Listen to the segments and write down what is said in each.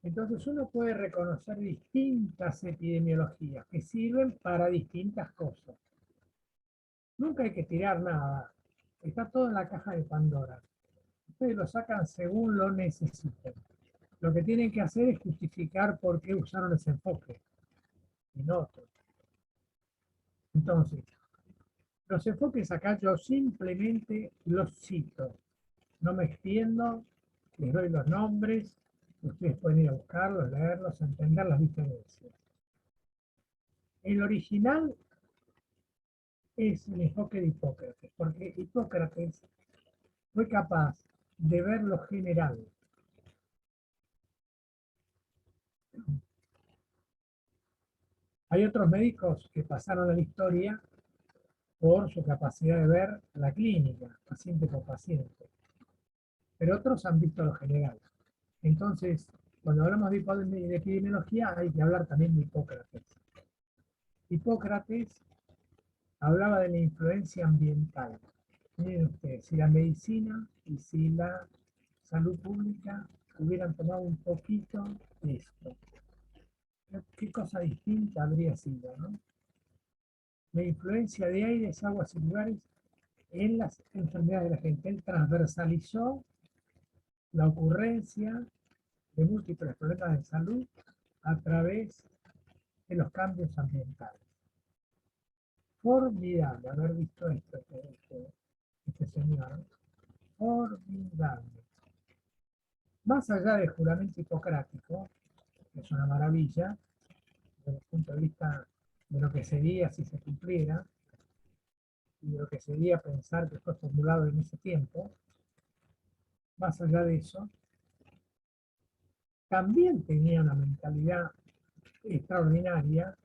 Entonces uno puede reconocer distintas epidemiologías que sirven para distintas cosas. Nunca hay que tirar nada. Está todo en la caja de Pandora. Ustedes lo sacan según lo necesiten. Lo que tienen que hacer es justificar por qué usaron ese enfoque y no otro. Entonces, los enfoques acá yo simplemente los cito. No me extiendo, les doy los nombres, ustedes pueden ir a buscarlos, leerlos, entender las diferencias. El original es el enfoque de Hipócrates, porque Hipócrates fue capaz de ver lo general. Hay otros médicos que pasaron a la historia por su capacidad de ver la clínica, paciente por paciente, pero otros han visto lo general. Entonces, cuando hablamos de epidemiología, hay que hablar también de Hipócrates. Hipócrates hablaba de la influencia ambiental. Miren ustedes, si la medicina y si la salud pública hubieran tomado un poquito de esto, qué cosa distinta habría sido, ¿no? La influencia de aires, aguas y lugares en las enfermedades de la gente. Él transversalizó la ocurrencia de múltiples problemas de salud a través de los cambios ambientales. Formidable haber visto esto, este señor. Formidable. Más allá del juramento hipocrático, que es una maravilla, desde el punto de vista de lo que sería si se cumpliera, y de lo que sería pensar que fue formulado en ese tiempo, más allá de eso, también tenía una mentalidad extraordinaria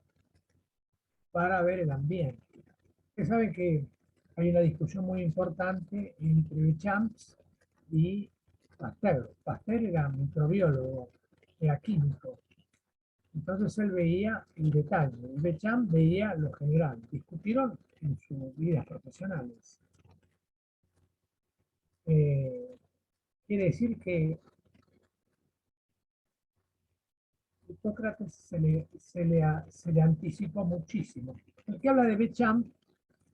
para ver el ambiente. Ustedes saben que hay una discusión muy importante entre Champs y Pasteur. Pasteur era microbiólogo, era químico. Entonces él veía el detalle, y Bechamp veía lo general. Discutieron en sus vidas profesionales. Quiere decir que Hipócrates se le anticipó muchísimo. El que habla de Bechamp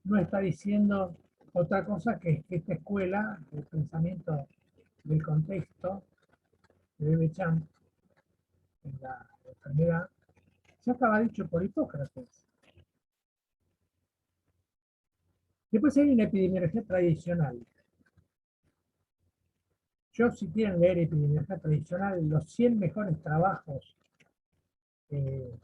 no está diciendo otra cosa que esta escuela del pensamiento del contexto de Bechamp en la enfermedad ya estaba dicho por Hipócrates. Después hay una epidemiología tradicional. Yo, si quieren leer epidemiología tradicional, los 100 mejores trabajos eh,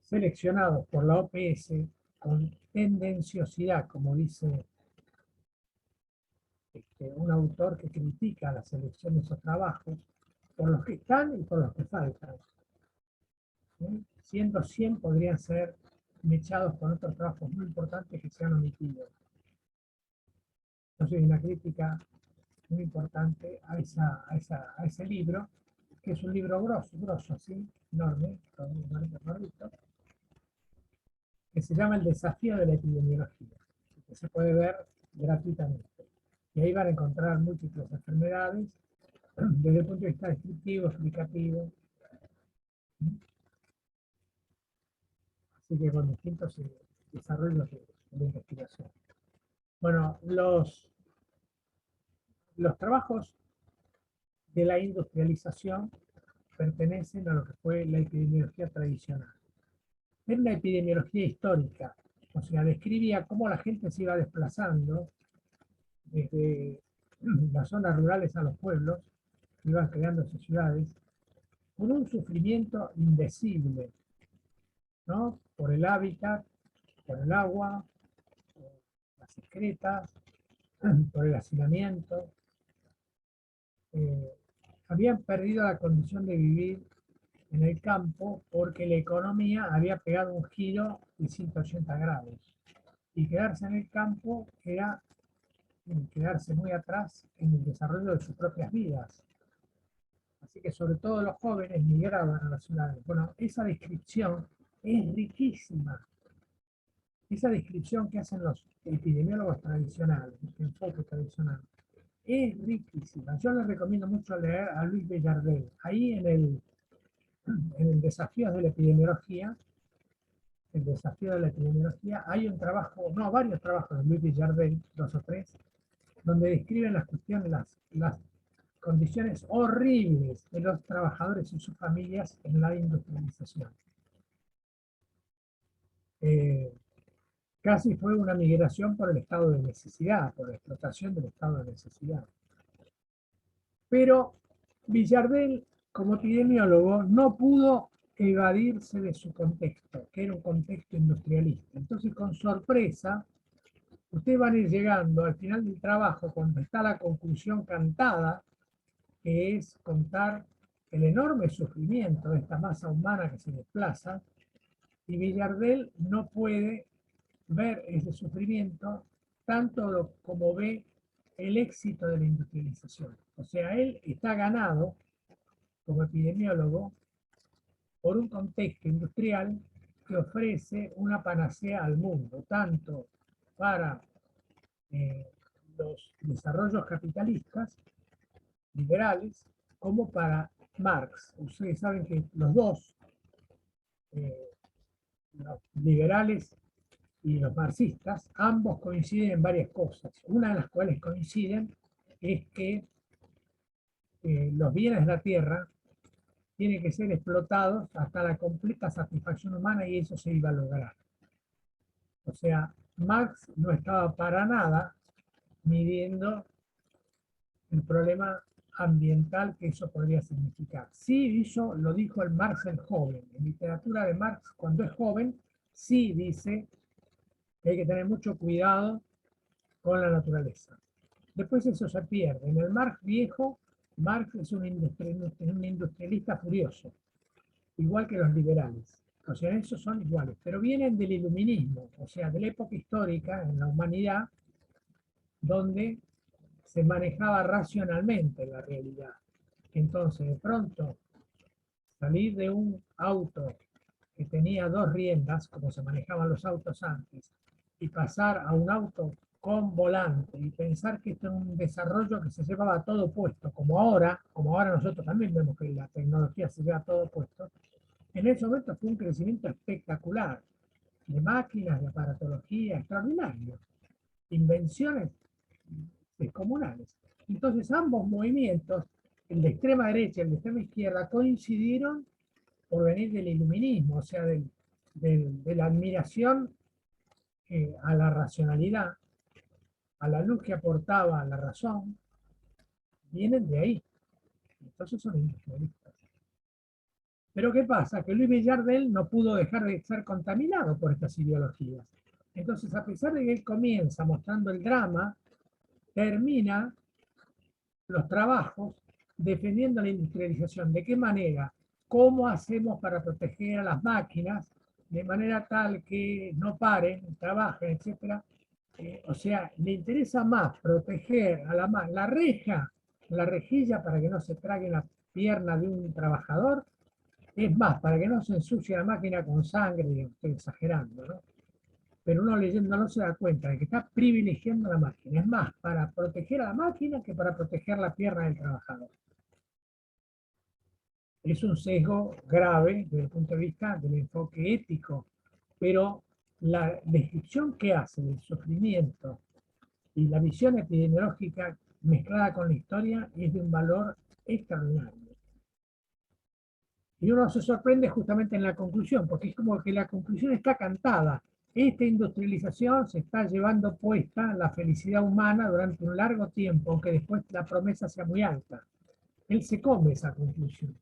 seleccionados por la OPS con tendenciosidad, como dice un autor que critica la selección de esos trabajos, por los que están y por los que faltan. Siendo 100 podrían ser mechados con otros trabajos muy importantes que se han omitido. Entonces, una crítica muy importante a ese libro, que es un libro grosso, así, enorme, que se llama El desafío de la epidemiología, que se puede ver gratuitamente. Y ahí van a encontrar múltiples enfermedades desde el punto de vista descriptivo, explicativo, así que con distintos desarrollos de investigación. Bueno, los trabajos de la industrialización pertenecen a lo que fue la epidemiología tradicional. Era una epidemiología histórica, o sea, describía cómo la gente se iba desplazando desde las zonas rurales a los pueblos, iban creándose ciudades, con un sufrimiento indecible, ¿no? Por el hábitat, por el agua, por las excretas, por el hacinamiento. Eh, Habían perdido la condición de vivir en el campo porque la economía había pegado un giro de 180 grados. Y quedarse en el campo era quedarse muy atrás en el desarrollo de sus propias vidas. Así que sobre todo los jóvenes migraban a las ciudades. Bueno, esa descripción es riquísima. Esa descripción que hacen los epidemiólogos tradicionales, el enfoque tradicional, es riquísima. Yo les recomiendo mucho leer a Luis Bellardel. Ahí en el en el desafío de la epidemiología, hay un trabajo, no, varios trabajos de Luis Villardel, 2 o 3, donde describen las cuestiones, las condiciones horribles de los trabajadores y sus familias en la industrialización. Casi fue una migración por el estado de necesidad, por la explotación del estado de necesidad. Pero Villardel, como epidemiólogo, no pudo evadirse de su contexto, que era un contexto industrialista. Entonces, con sorpresa, ustedes van a ir llegando al final del trabajo, cuando está la conclusión cantada, que es contar el enorme sufrimiento de esta masa humana que se desplaza, y Villardel no puede ver ese sufrimiento tanto como ve el éxito de la industrialización. O sea, él está ganado como epidemiólogo por un contexto industrial que ofrece una panacea al mundo, tanto para eh, los desarrollos capitalistas liberales como para Marx. Ustedes saben que los dos, eh, los liberales y los marxistas, ambos coinciden en varias cosas. Una de las cuales coinciden es que los bienes de la tierra tienen que ser explotados hasta la completa satisfacción humana y eso se iba a lograr. O sea, Marx no estaba para nada midiendo el problema ambiental que eso podría significar. Sí, eso lo dijo el Marx el joven. En literatura de Marx, cuando es joven, sí dice que hay que tener mucho cuidado con la naturaleza. Después eso se pierde. En el Marx viejo, Marx es un industrialista furioso, igual que los liberales. O sea, esos son iguales, pero vienen del iluminismo, o sea, de la época histórica en la humanidad, donde se manejaba racionalmente la realidad. Entonces, de pronto, salir de un auto que tenía 2 riendas, como se manejaban los autos antes, y pasar a un auto con volante y pensar que esto es un desarrollo que se llevaba todo puesto, como ahora nosotros también vemos que la tecnología se lleva todo puesto, en ese momento fue un crecimiento espectacular de máquinas, de aparatología extraordinario, invenciones descomunales. Entonces ambos movimientos, el de extrema derecha y el de extrema izquierda, coincidieron por venir del iluminismo, o sea, de la admiración a la racionalidad, a la luz que aportaba la razón, vienen de ahí. Entonces son industrialistas. Pero ¿qué pasa? Que Luis Villardel no pudo dejar de ser contaminado por estas ideologías. Entonces, a pesar de que él comienza mostrando el drama, termina los trabajos defendiendo la industrialización. ¿De qué manera? ¿Cómo hacemos para proteger a las máquinas de manera tal que no paren, trabajen, etcétera? O sea, le interesa más proteger a la reja, la rejilla para que no se trague la pierna de un trabajador. Es más, para que no se ensucie la máquina con sangre, estoy exagerando, ¿no? Pero uno leyendo no se da cuenta de que está privilegiando a la máquina. Es más, para proteger a la máquina que para proteger la pierna del trabajador. Es un sesgo grave desde el punto de vista del enfoque ético, pero la descripción que hace del sufrimiento y la visión epidemiológica mezclada con la historia es de un valor extraordinario. Y uno se sorprende justamente en la conclusión, porque es como que la conclusión está cantada. Esta industrialización se está llevando puesta la felicidad humana durante un largo tiempo, aunque después la promesa sea muy alta. Él se come esa conclusión.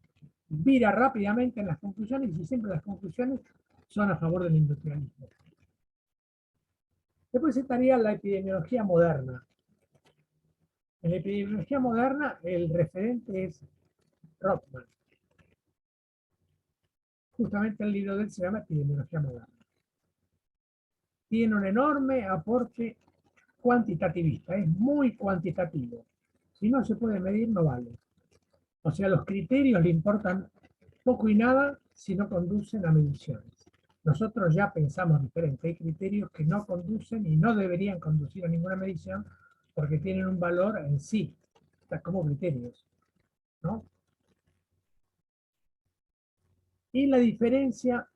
Vira rápidamente en las conclusiones y siempre las conclusiones son a favor del industrialismo. Después estaría la epidemiología moderna. En la epidemiología moderna el referente es Rothman. Justamente el libro de él se llama Epidemiología moderna. Tiene un enorme aporte cuantitativista, es muy cuantitativo. Si no se puede medir, no vale. O sea, los criterios le importan poco y nada si no conducen a mediciones. Nosotros ya pensamos diferente. Hay criterios que no conducen y no deberían conducir a ninguna medición porque tienen un valor en sí, como criterios, ¿no? Y la diferencia,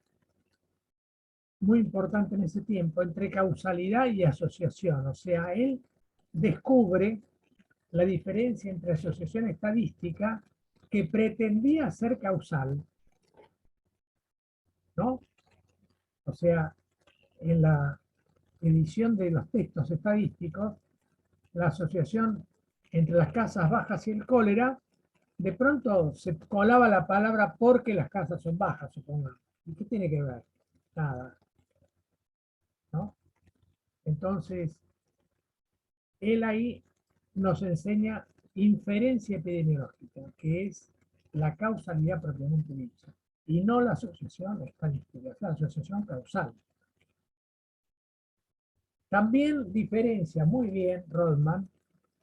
muy importante en ese tiempo, entre causalidad y asociación. O sea, él descubre la diferencia entre asociación estadística que pretendía ser causal, ¿no? O sea, en la edición de los textos estadísticos, la asociación entre las casas bajas y el cólera, de pronto se colaba la palabra porque las casas son bajas, supongamos. ¿Y qué tiene que ver? Nada, ¿no? Entonces, él ahí nos enseña inferencia epidemiológica, que es la causalidad propiamente dicha, y no la asociación estadística, es la asociación causal. También diferencia muy bien Rodman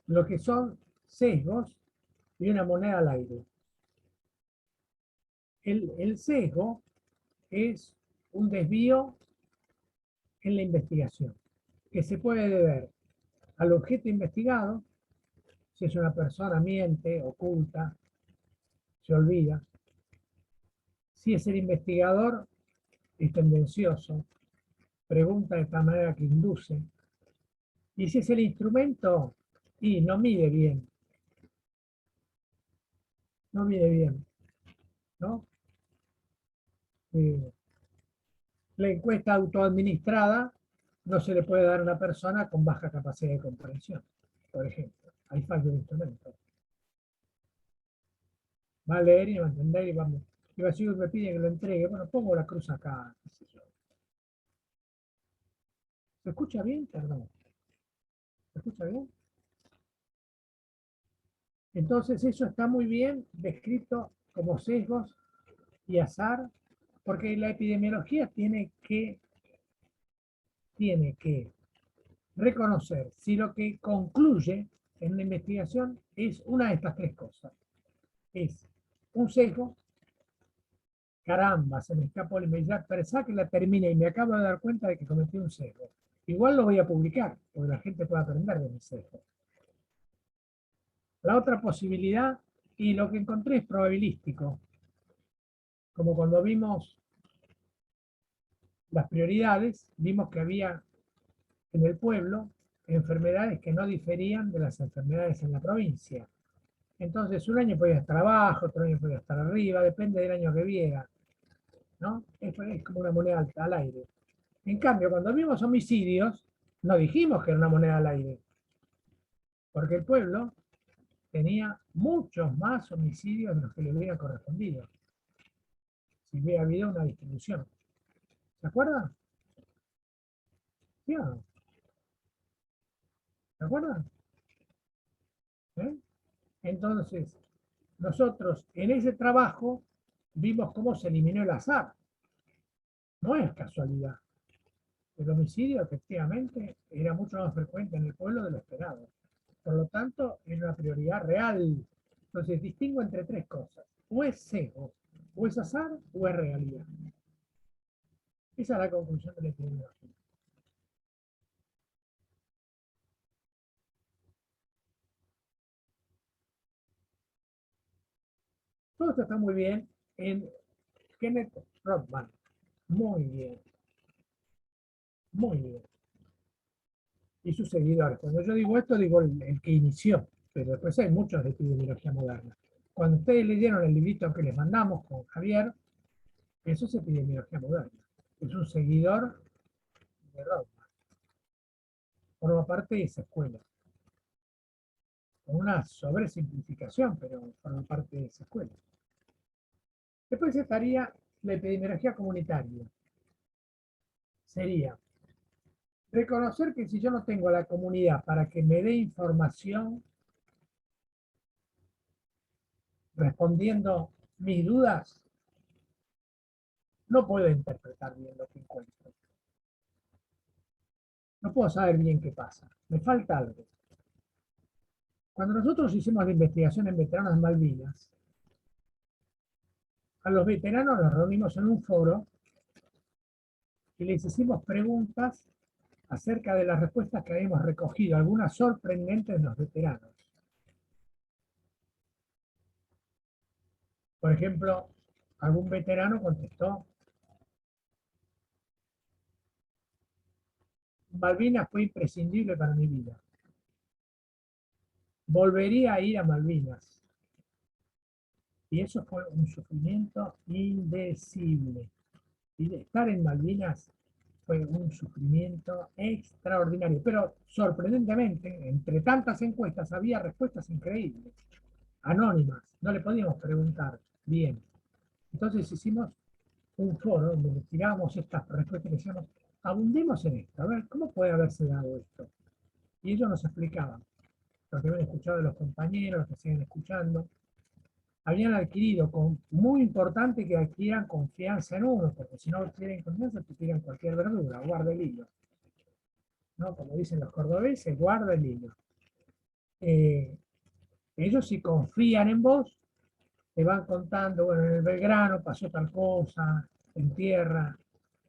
lo que son sesgos y una moneda al aire. El sesgo es un desvío en la investigación, que se puede deber al objeto investigado, si es una persona miente, oculta, se olvida, si es el investigador, es tendencioso, pregunta de tal manera que induce, y si es el instrumento, y no mide bien, ¿no? Eh, la encuesta autoadministrada no se le puede dar a una persona con baja capacidad de comprensión, por ejemplo. Hay fallo de instrumento. Va a leer y va a entender y vamos. Y va a decir, me pide que lo entregue. Bueno, pongo la cruz acá. Qué sé yo. ¿Se escucha bien? Perdón. ¿Se escucha bien? Entonces eso está muy bien descrito como sesgos y azar, porque la epidemiología tiene que reconocer si lo que concluye en la investigación es una de estas tres cosas. Es un sesgo, caramba, se me escapó el email, ya que la termine y me acabo de dar cuenta de que cometí un sesgo. Igual lo voy a publicar, porque la gente puede aprender de mi sesgo. La otra posibilidad, y lo que encontré es probabilístico, como cuando vimos las prioridades, vimos que había en el pueblo enfermedades que no diferían de las enfermedades en la provincia. Entonces, un año podía estar abajo, otro año podía estar arriba, depende del año que viera, ¿no? Es como una moneda al aire. En cambio, cuando vimos homicidios, no dijimos que era una moneda al aire, porque el pueblo tenía muchos más homicidios de los que le hubiera correspondido, si hubiera habido una distribución. ¿Se acuerdan? ¿Sí o no? ¿Se acuerdan? ¿Eh? Entonces, nosotros en ese trabajo vimos cómo se eliminó el azar. No es casualidad. El homicidio efectivamente era mucho más frecuente en el pueblo de lo esperado. Por lo tanto, es una prioridad real. Entonces, distingo entre tres cosas. O es cego, o es azar, o es realidad. Esa es la conclusión de la epidemiología. Todo esto está muy bien en Kenneth Rothman. Muy bien, muy bien. Y sus seguidores. Cuando yo digo esto, digo el que inició, pero después hay muchos de epidemiología moderna. Cuando ustedes leyeron el librito que les mandamos con Javier, eso es epidemiología moderna. Es un seguidor de Rothman. Forma parte de esa escuela. Con una sobresimplificación, pero forma parte de esa escuela. Después estaría la epidemiología comunitaria. Sería reconocer que si yo no tengo a la comunidad para que me dé información respondiendo mis dudas, no puedo interpretar bien lo que encuentro. No puedo saber bien qué pasa. Me falta algo. Cuando nosotros hicimos la investigación en veteranos de Malvinas, a los veteranos los reunimos en un foro y les hicimos preguntas acerca de las respuestas que habíamos recogido, algunas sorprendentes de los veteranos. Por ejemplo, Algún veterano contestó: Malvinas fue imprescindible para mi vida. Volvería a ir a Malvinas. Y eso fue un sufrimiento indecible. Y estar en Malvinas fue un sufrimiento extraordinario. Pero sorprendentemente, entre tantas encuestas, había respuestas increíbles, anónimas. No le podíamos preguntar bien. Entonces hicimos un foro donde le tirábamos estas respuestas y decíamos: abundemos en esto, a ver, ¿cómo puede haberse dado esto? Y ellos nos explicaban lo que habían escuchado de los compañeros, lo que siguen escuchando. Habían adquirido, muy importante que adquieran confianza en uno, porque si no adquieren confianza, te tiran cualquier verdura, guarda el hilo. ¿No? Como dicen los cordobeses, guarda el hilo. Ellos si confían en vos, te van contando: bueno, en el Belgrano pasó tal cosa, en tierra,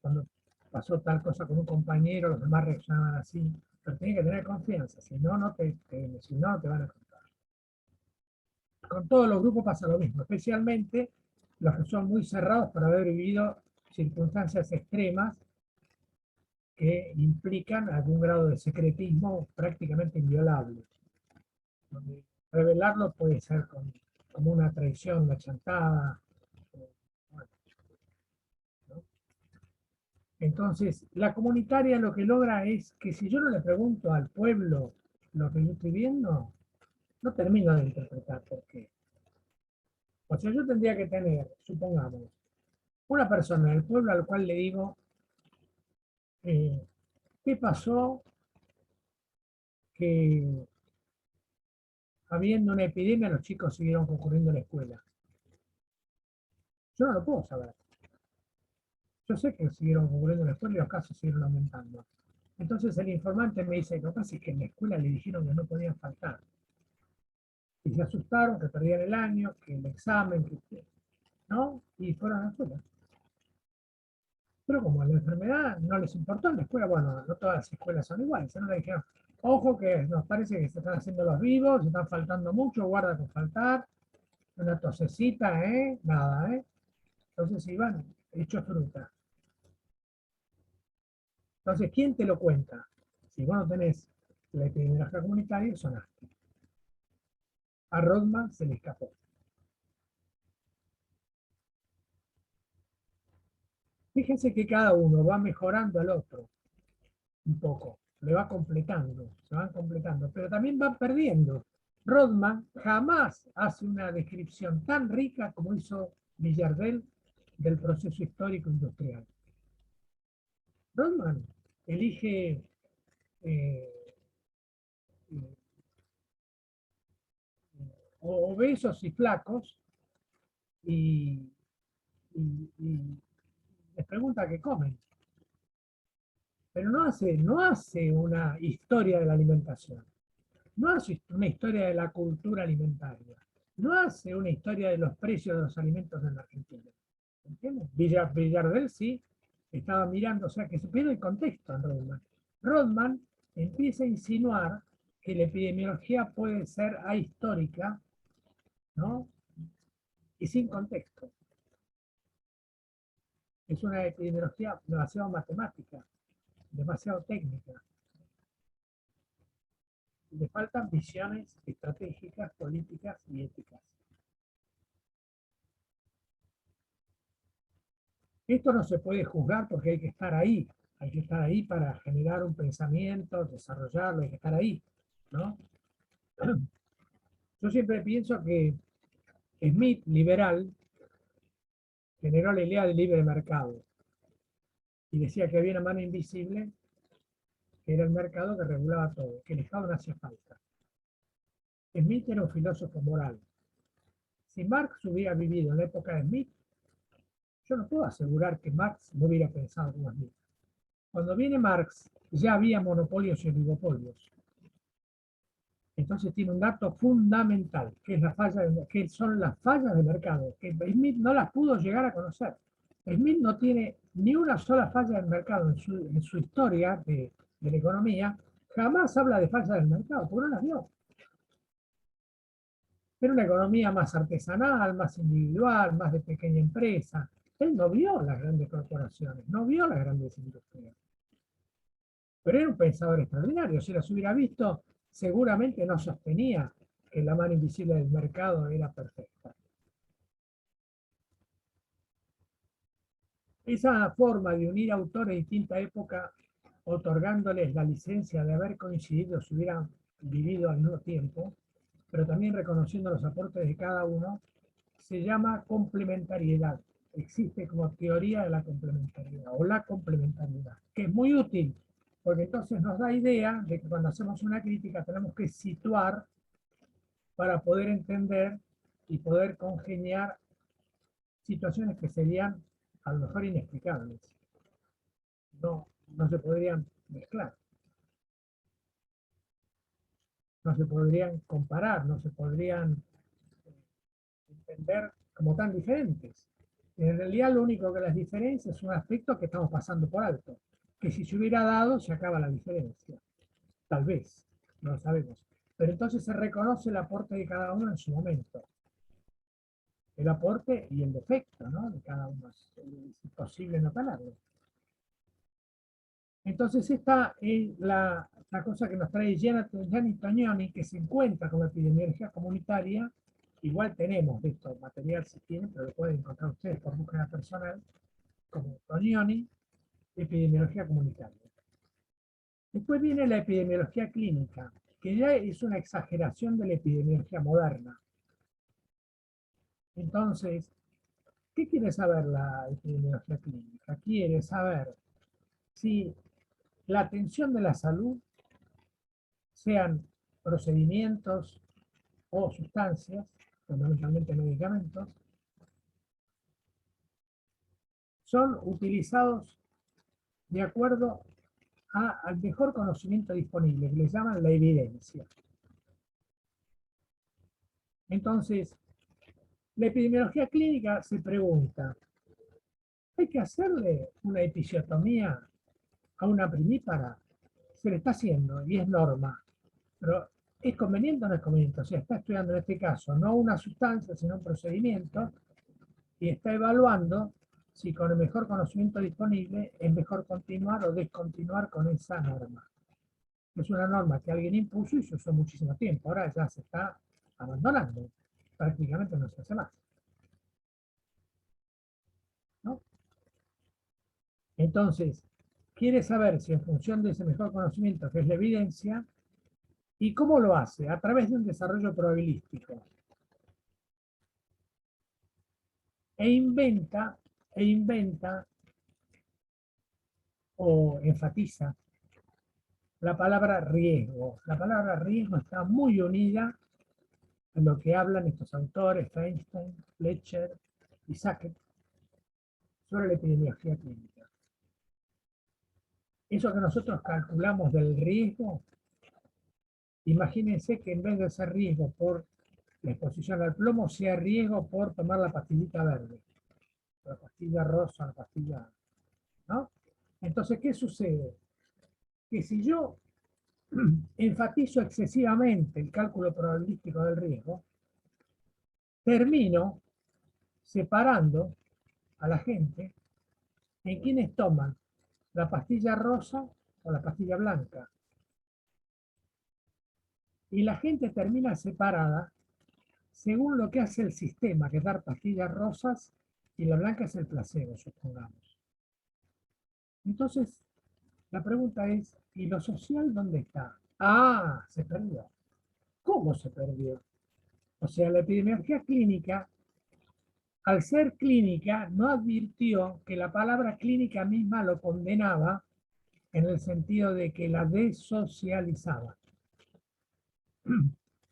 cuando pasó tal cosa con un compañero, los demás reaccionaban así. Pero tienes que tener confianza, si no, si no, te van a contar. Con todos los grupos pasa lo mismo, especialmente los que son muy cerrados por haber vivido circunstancias extremas que implican algún grado de secretismo prácticamente inviolable. Donde revelarlo puede ser como una traición, una chantada. Bueno, ¿no? Entonces, la comunitaria lo que logra es que si yo no le pregunto al pueblo lo que yo estoy viendo, no termino de interpretar por qué. O sea, yo tendría que tener, supongamos, una persona del pueblo al cual le digo: eh, ¿qué pasó que habiendo una epidemia los chicos siguieron concurriendo a la escuela? Yo no lo puedo saber. Yo sé que siguieron concurriendo a la escuela y los casos siguieron aumentando. Entonces el informante me dice: lo que pasa es que en la escuela le dijeron que no podían faltar. Y se asustaron, que perdían el año, que el examen, ¿no? Y fueron a la escuela. Pero como la enfermedad no les importó en la escuela, bueno, no todas las escuelas son iguales. No le dijeron: ojo que nos parece que se están haciendo los vivos, se están faltando mucho, guarda con faltar, una tosecita, nada, Entonces iban hechos fruta. Entonces, ¿quién te lo cuenta? Si vos no tenés la epidemiología comunitaria, sonaste. A Rodman se le escapó. Fíjense que cada uno va mejorando al otro un poco, le va completando, se van completando, pero también van perdiendo. Rodman jamás hace una descripción tan rica como hizo Villardel del proceso histórico industrial. Rodman elige eh, obesos y flacos y, y les pregunta qué comen, pero no hace una historia de la alimentación. No hace una historia de la cultura alimentaria, no hace una historia de los precios de los alimentos en la Argentina. ¿Entiendes? Villardel sí estaba mirando, o sea que se pierde el contexto en Rodman. Rodman empieza a insinuar que la epidemiología puede ser ahistórica, ¿no? Y sin contexto. Es una epidemiología demasiado matemática, demasiado técnica. Le faltan visiones estratégicas, políticas y éticas. Esto no se puede juzgar porque hay que estar ahí para generar un pensamiento, desarrollarlo, hay que estar ahí, ¿no? Yo siempre pienso que Smith, liberal, generó la idea del libre mercado y decía que había una mano invisible que era el mercado que regulaba todo, que el Estado no hacía falta. Smith era un filósofo moral. Si Marx hubiera vivido en la época de Smith, yo no puedo asegurar que Marx no hubiera pensado como Smith. Cuando viene Marx, ya había monopolios y oligopolios. Entonces tiene un dato fundamental, que, es la falla que son las fallas de mercado, que Smith no las pudo llegar a conocer. Smith no tiene ni una sola falla del mercado en su historia de la economía, jamás habla de fallas del mercado, porque no las vio. Era una economía más artesanal, más individual, más de pequeña empresa. Él no vio las grandes corporaciones, no vio las grandes industrias. Pero era un pensador extraordinario. Si las hubiera visto, seguramente no sostenía que la mano invisible del mercado era perfecta. Esa forma de unir autores de distinta época, otorgándoles la licencia de haber coincidido si hubieran vivido al mismo tiempo, pero también reconociendo los aportes de cada uno, se llama complementariedad. Existe como teoría de la complementariedad o la complementariedad, que es muy útil, porque entonces nos da idea de que cuando hacemos una crítica tenemos que situar para poder entender y poder congeniar situaciones que serían a lo mejor inexplicables. No se podrían mezclar, no se podrían comparar, no se podrían entender como tan diferentes. En realidad lo único que las diferencia es un aspecto que estamos pasando por alto, que si se hubiera dado se acaba la diferencia. Tal vez, no lo sabemos. Pero entonces se reconoce el aporte de cada uno en su momento. El aporte y el defecto, ¿no?, de cada uno. Es imposible no talarlo. Entonces esta es la cosa que nos trae Gianni Tognoni, que se encuentra con la epidemiología comunitaria. Igual tenemos de esto material si tienen, pero lo pueden encontrar ustedes por búsqueda personal, como Tognoni, epidemiología comunitaria. Después viene la epidemiología clínica, que ya es una exageración de la epidemiología moderna. Entonces, ¿qué quiere saber la epidemiología clínica? Quiere saber si la atención de la salud, sean procedimientos o sustancias, fundamentalmente medicamentos, son utilizados de acuerdo al mejor conocimiento disponible, que le llaman la evidencia. Entonces, la epidemiología clínica se pregunta, ¿hay que hacerle una episiotomía a una primípara? Se le está haciendo y es norma, pero ¿es conveniente o no es conveniente? O sea, está estudiando en este caso no una sustancia, sino un procedimiento, y está evaluando si con el mejor conocimiento disponible es mejor continuar o descontinuar con esa norma. Es una norma que alguien impuso y se usó muchísimo tiempo, ahora ya se está abandonando, prácticamente no se hace más, ¿no? Entonces, quiere saber si en función de ese mejor conocimiento, que es la evidencia, ¿y cómo lo hace? A través de un desarrollo probabilístico. E inventa o enfatiza la palabra riesgo. La palabra riesgo está muy unida a lo que hablan estos autores, Feinstein, Fletcher y Sackett, sobre la epidemiología clínica. Eso que nosotros calculamos del riesgo, imagínense que en vez de ser riesgo por la exposición al plomo, sea riesgo por tomar la pastillita verde, la pastilla rosa, la pastilla, ¿no? Entonces, ¿qué sucede? Que si yo enfatizo excesivamente el cálculo probabilístico del riesgo, termino separando a la gente en quienes toman la pastilla rosa o la pastilla blanca. Y la gente termina separada según lo que hace el sistema, que es dar pastillas rosas y la blanca es el placebo, supongamos. Entonces, la pregunta es, ¿y lo social dónde está? Ah, se perdió. ¿Cómo se perdió? O sea, la epidemiología clínica, al ser clínica, no advirtió que la palabra clínica misma lo condenaba en el sentido de que la desocializaba.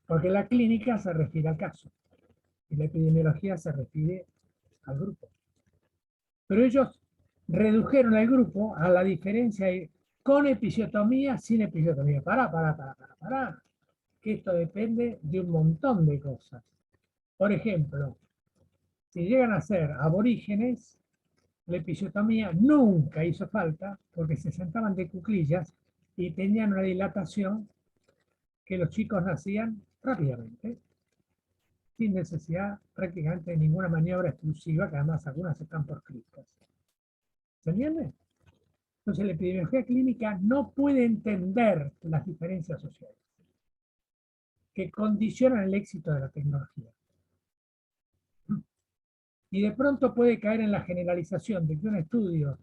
Porque la clínica se refiere al caso y la epidemiología se refiere al grupo. Pero ellos redujeron al grupo a la diferencia con episiotomía, sin episiotomía. Pará. Que esto depende de un montón de cosas. Por ejemplo, si llegan a ser aborígenes, la episiotomía nunca hizo falta porque se sentaban de cuclillas y tenían una dilatación que los chicos nacían rápidamente. sin necesidad prácticamente de ninguna maniobra exclusiva, que además algunas están proscritas. ¿Se entiende? Entonces la epidemiología clínica no puede entender las diferencias sociales que condicionan el éxito de la tecnología. Y de pronto puede caer en la generalización de que un estudio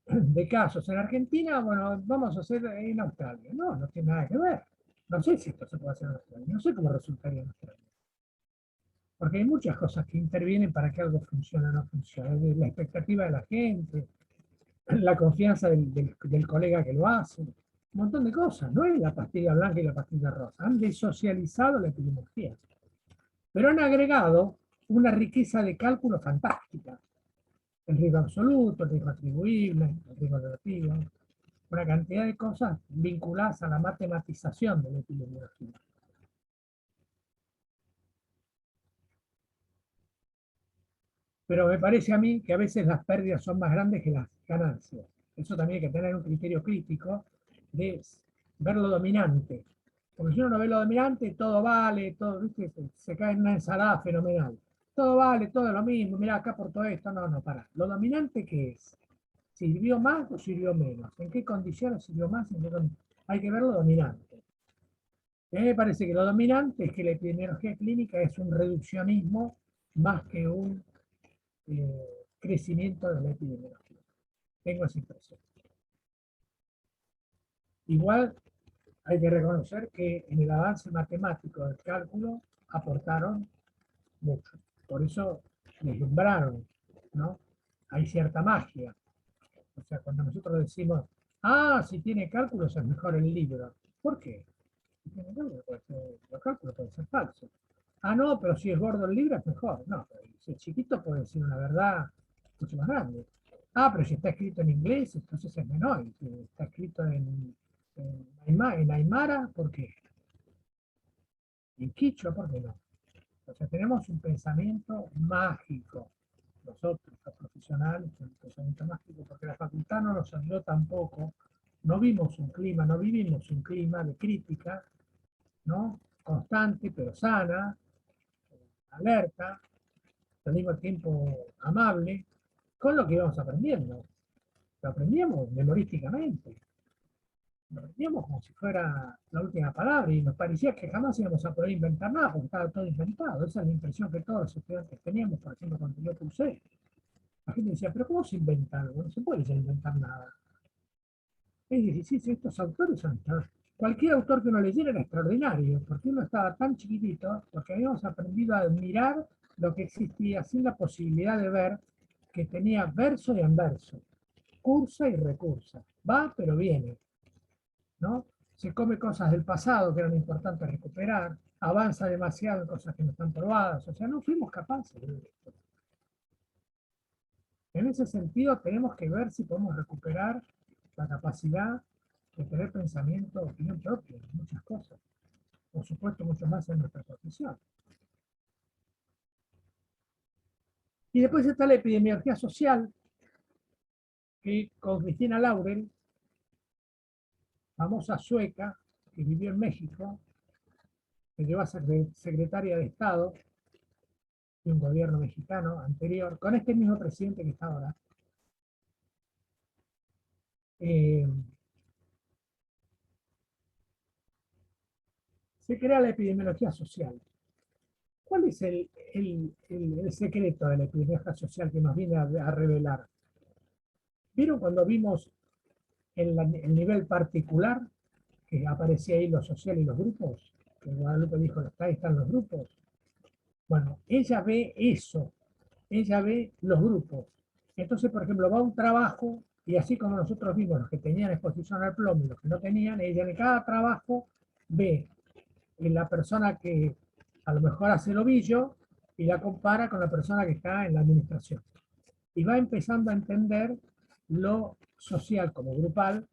de casos en Argentina, bueno, vamos a hacer en Australia. No, no tiene nada que ver. No sé si esto se puede hacer en Australia. No sé cómo resultaría en Australia. Porque hay muchas cosas que intervienen para que algo funcione o no funcione. La expectativa de la gente, la confianza del colega que lo hace, un montón de cosas. No es la pastilla blanca y la pastilla rosa. Han desocializado la epidemiología. Pero han agregado una riqueza de cálculo fantástica. El riesgo absoluto, el riesgo atribuible, el riesgo relativo, una cantidad de cosas vinculadas a la matematización de la epidemiología. Pero me parece a mí que a veces las pérdidas son más grandes que las ganancias. Eso también hay que tener un criterio crítico de ver lo dominante. Porque si uno no ve lo dominante, todo vale, todo, ¿viste? Se cae en una ensalada fenomenal. Todo vale, todo es lo mismo, mira acá por todo esto, no, no, para. ¿Lo dominante qué es? ¿Sirvió más o sirvió menos? ¿En qué condiciones sirvió más? Hay que ver lo dominante. Y a mí me parece que lo dominante es que la epidemiología clínica es un reduccionismo más que un crecimiento de la epidemiología. Tengo esa impresión. Igual hay que reconocer que en el avance matemático del cálculo aportaron mucho. Por eso deslumbraron, ¿no? Hay cierta magia. O sea, cuando nosotros decimos, ah, si tiene cálculos es mejor el libro. ¿Por qué? Si tiene cálculos, los cálculos pueden ser falsos. Ah, no, pero si es gordo el libro es mejor. No, pero si es chiquito puede decir una verdad mucho más grande. Ah, pero si está escrito en inglés, entonces es menor. Y si está escrito en Aymara, ¿por qué? En Quichua, ¿por qué no? O sea, tenemos un pensamiento mágico. Nosotros, los profesionales, un pensamiento mágico, porque la facultad no nos ayudó tampoco. No vimos un clima, no vivimos un clima de crítica, ¿no? Constante, pero sana, alerta, al mismo tiempo amable, con lo que íbamos aprendiendo. Lo aprendíamos memorísticamente, lo aprendíamos como si fuera la última palabra y nos parecía que jamás íbamos a poder inventar nada porque estaba todo inventado. Esa es la impresión que todos los estudiantes teníamos, por ejemplo, cuando yo cursé. La gente decía, pero ¿cómo se inventa algo? No se puede inventar nada. Es decir, sí, estos autores son cualquier autor que uno leyera era extraordinario, porque uno estaba tan chiquitito, porque habíamos aprendido a admirar lo que existía sin la posibilidad de ver que tenía verso y anverso, cursa y recursa, va pero viene, ¿no? Se come cosas del pasado que eran importantes recuperar, avanza demasiado en cosas que no están probadas, o sea, no fuimos capaces de esto. En ese sentido, tenemos que ver si podemos recuperar la capacidad de tener pensamiento, opinión propia, en muchas cosas. Por supuesto, mucho más en nuestra profesión. Y después está la epidemiología social, que con Cristina Laurel, famosa sueca, que vivió en México, que llegó a ser secretaria de Estado de un gobierno mexicano anterior, con este mismo presidente que está ahora. Eh, Se crea la epidemiología social. ¿Cuál es el secreto de la epidemiología social que nos viene a revelar? ¿Vieron cuando vimos el nivel particular, que aparecía ahí lo social y los grupos? Que Guadalupe dijo, ahí están los grupos. Bueno, ella ve eso, ella ve los grupos. Entonces, por ejemplo, va a un trabajo y así como nosotros vimos los que tenían exposición al plomo y los que no tenían, ella en cada trabajo ve en la persona que a lo mejor hace el ovillo y la compara con la persona que está en la administración. Y va empezando a entender lo social como grupal,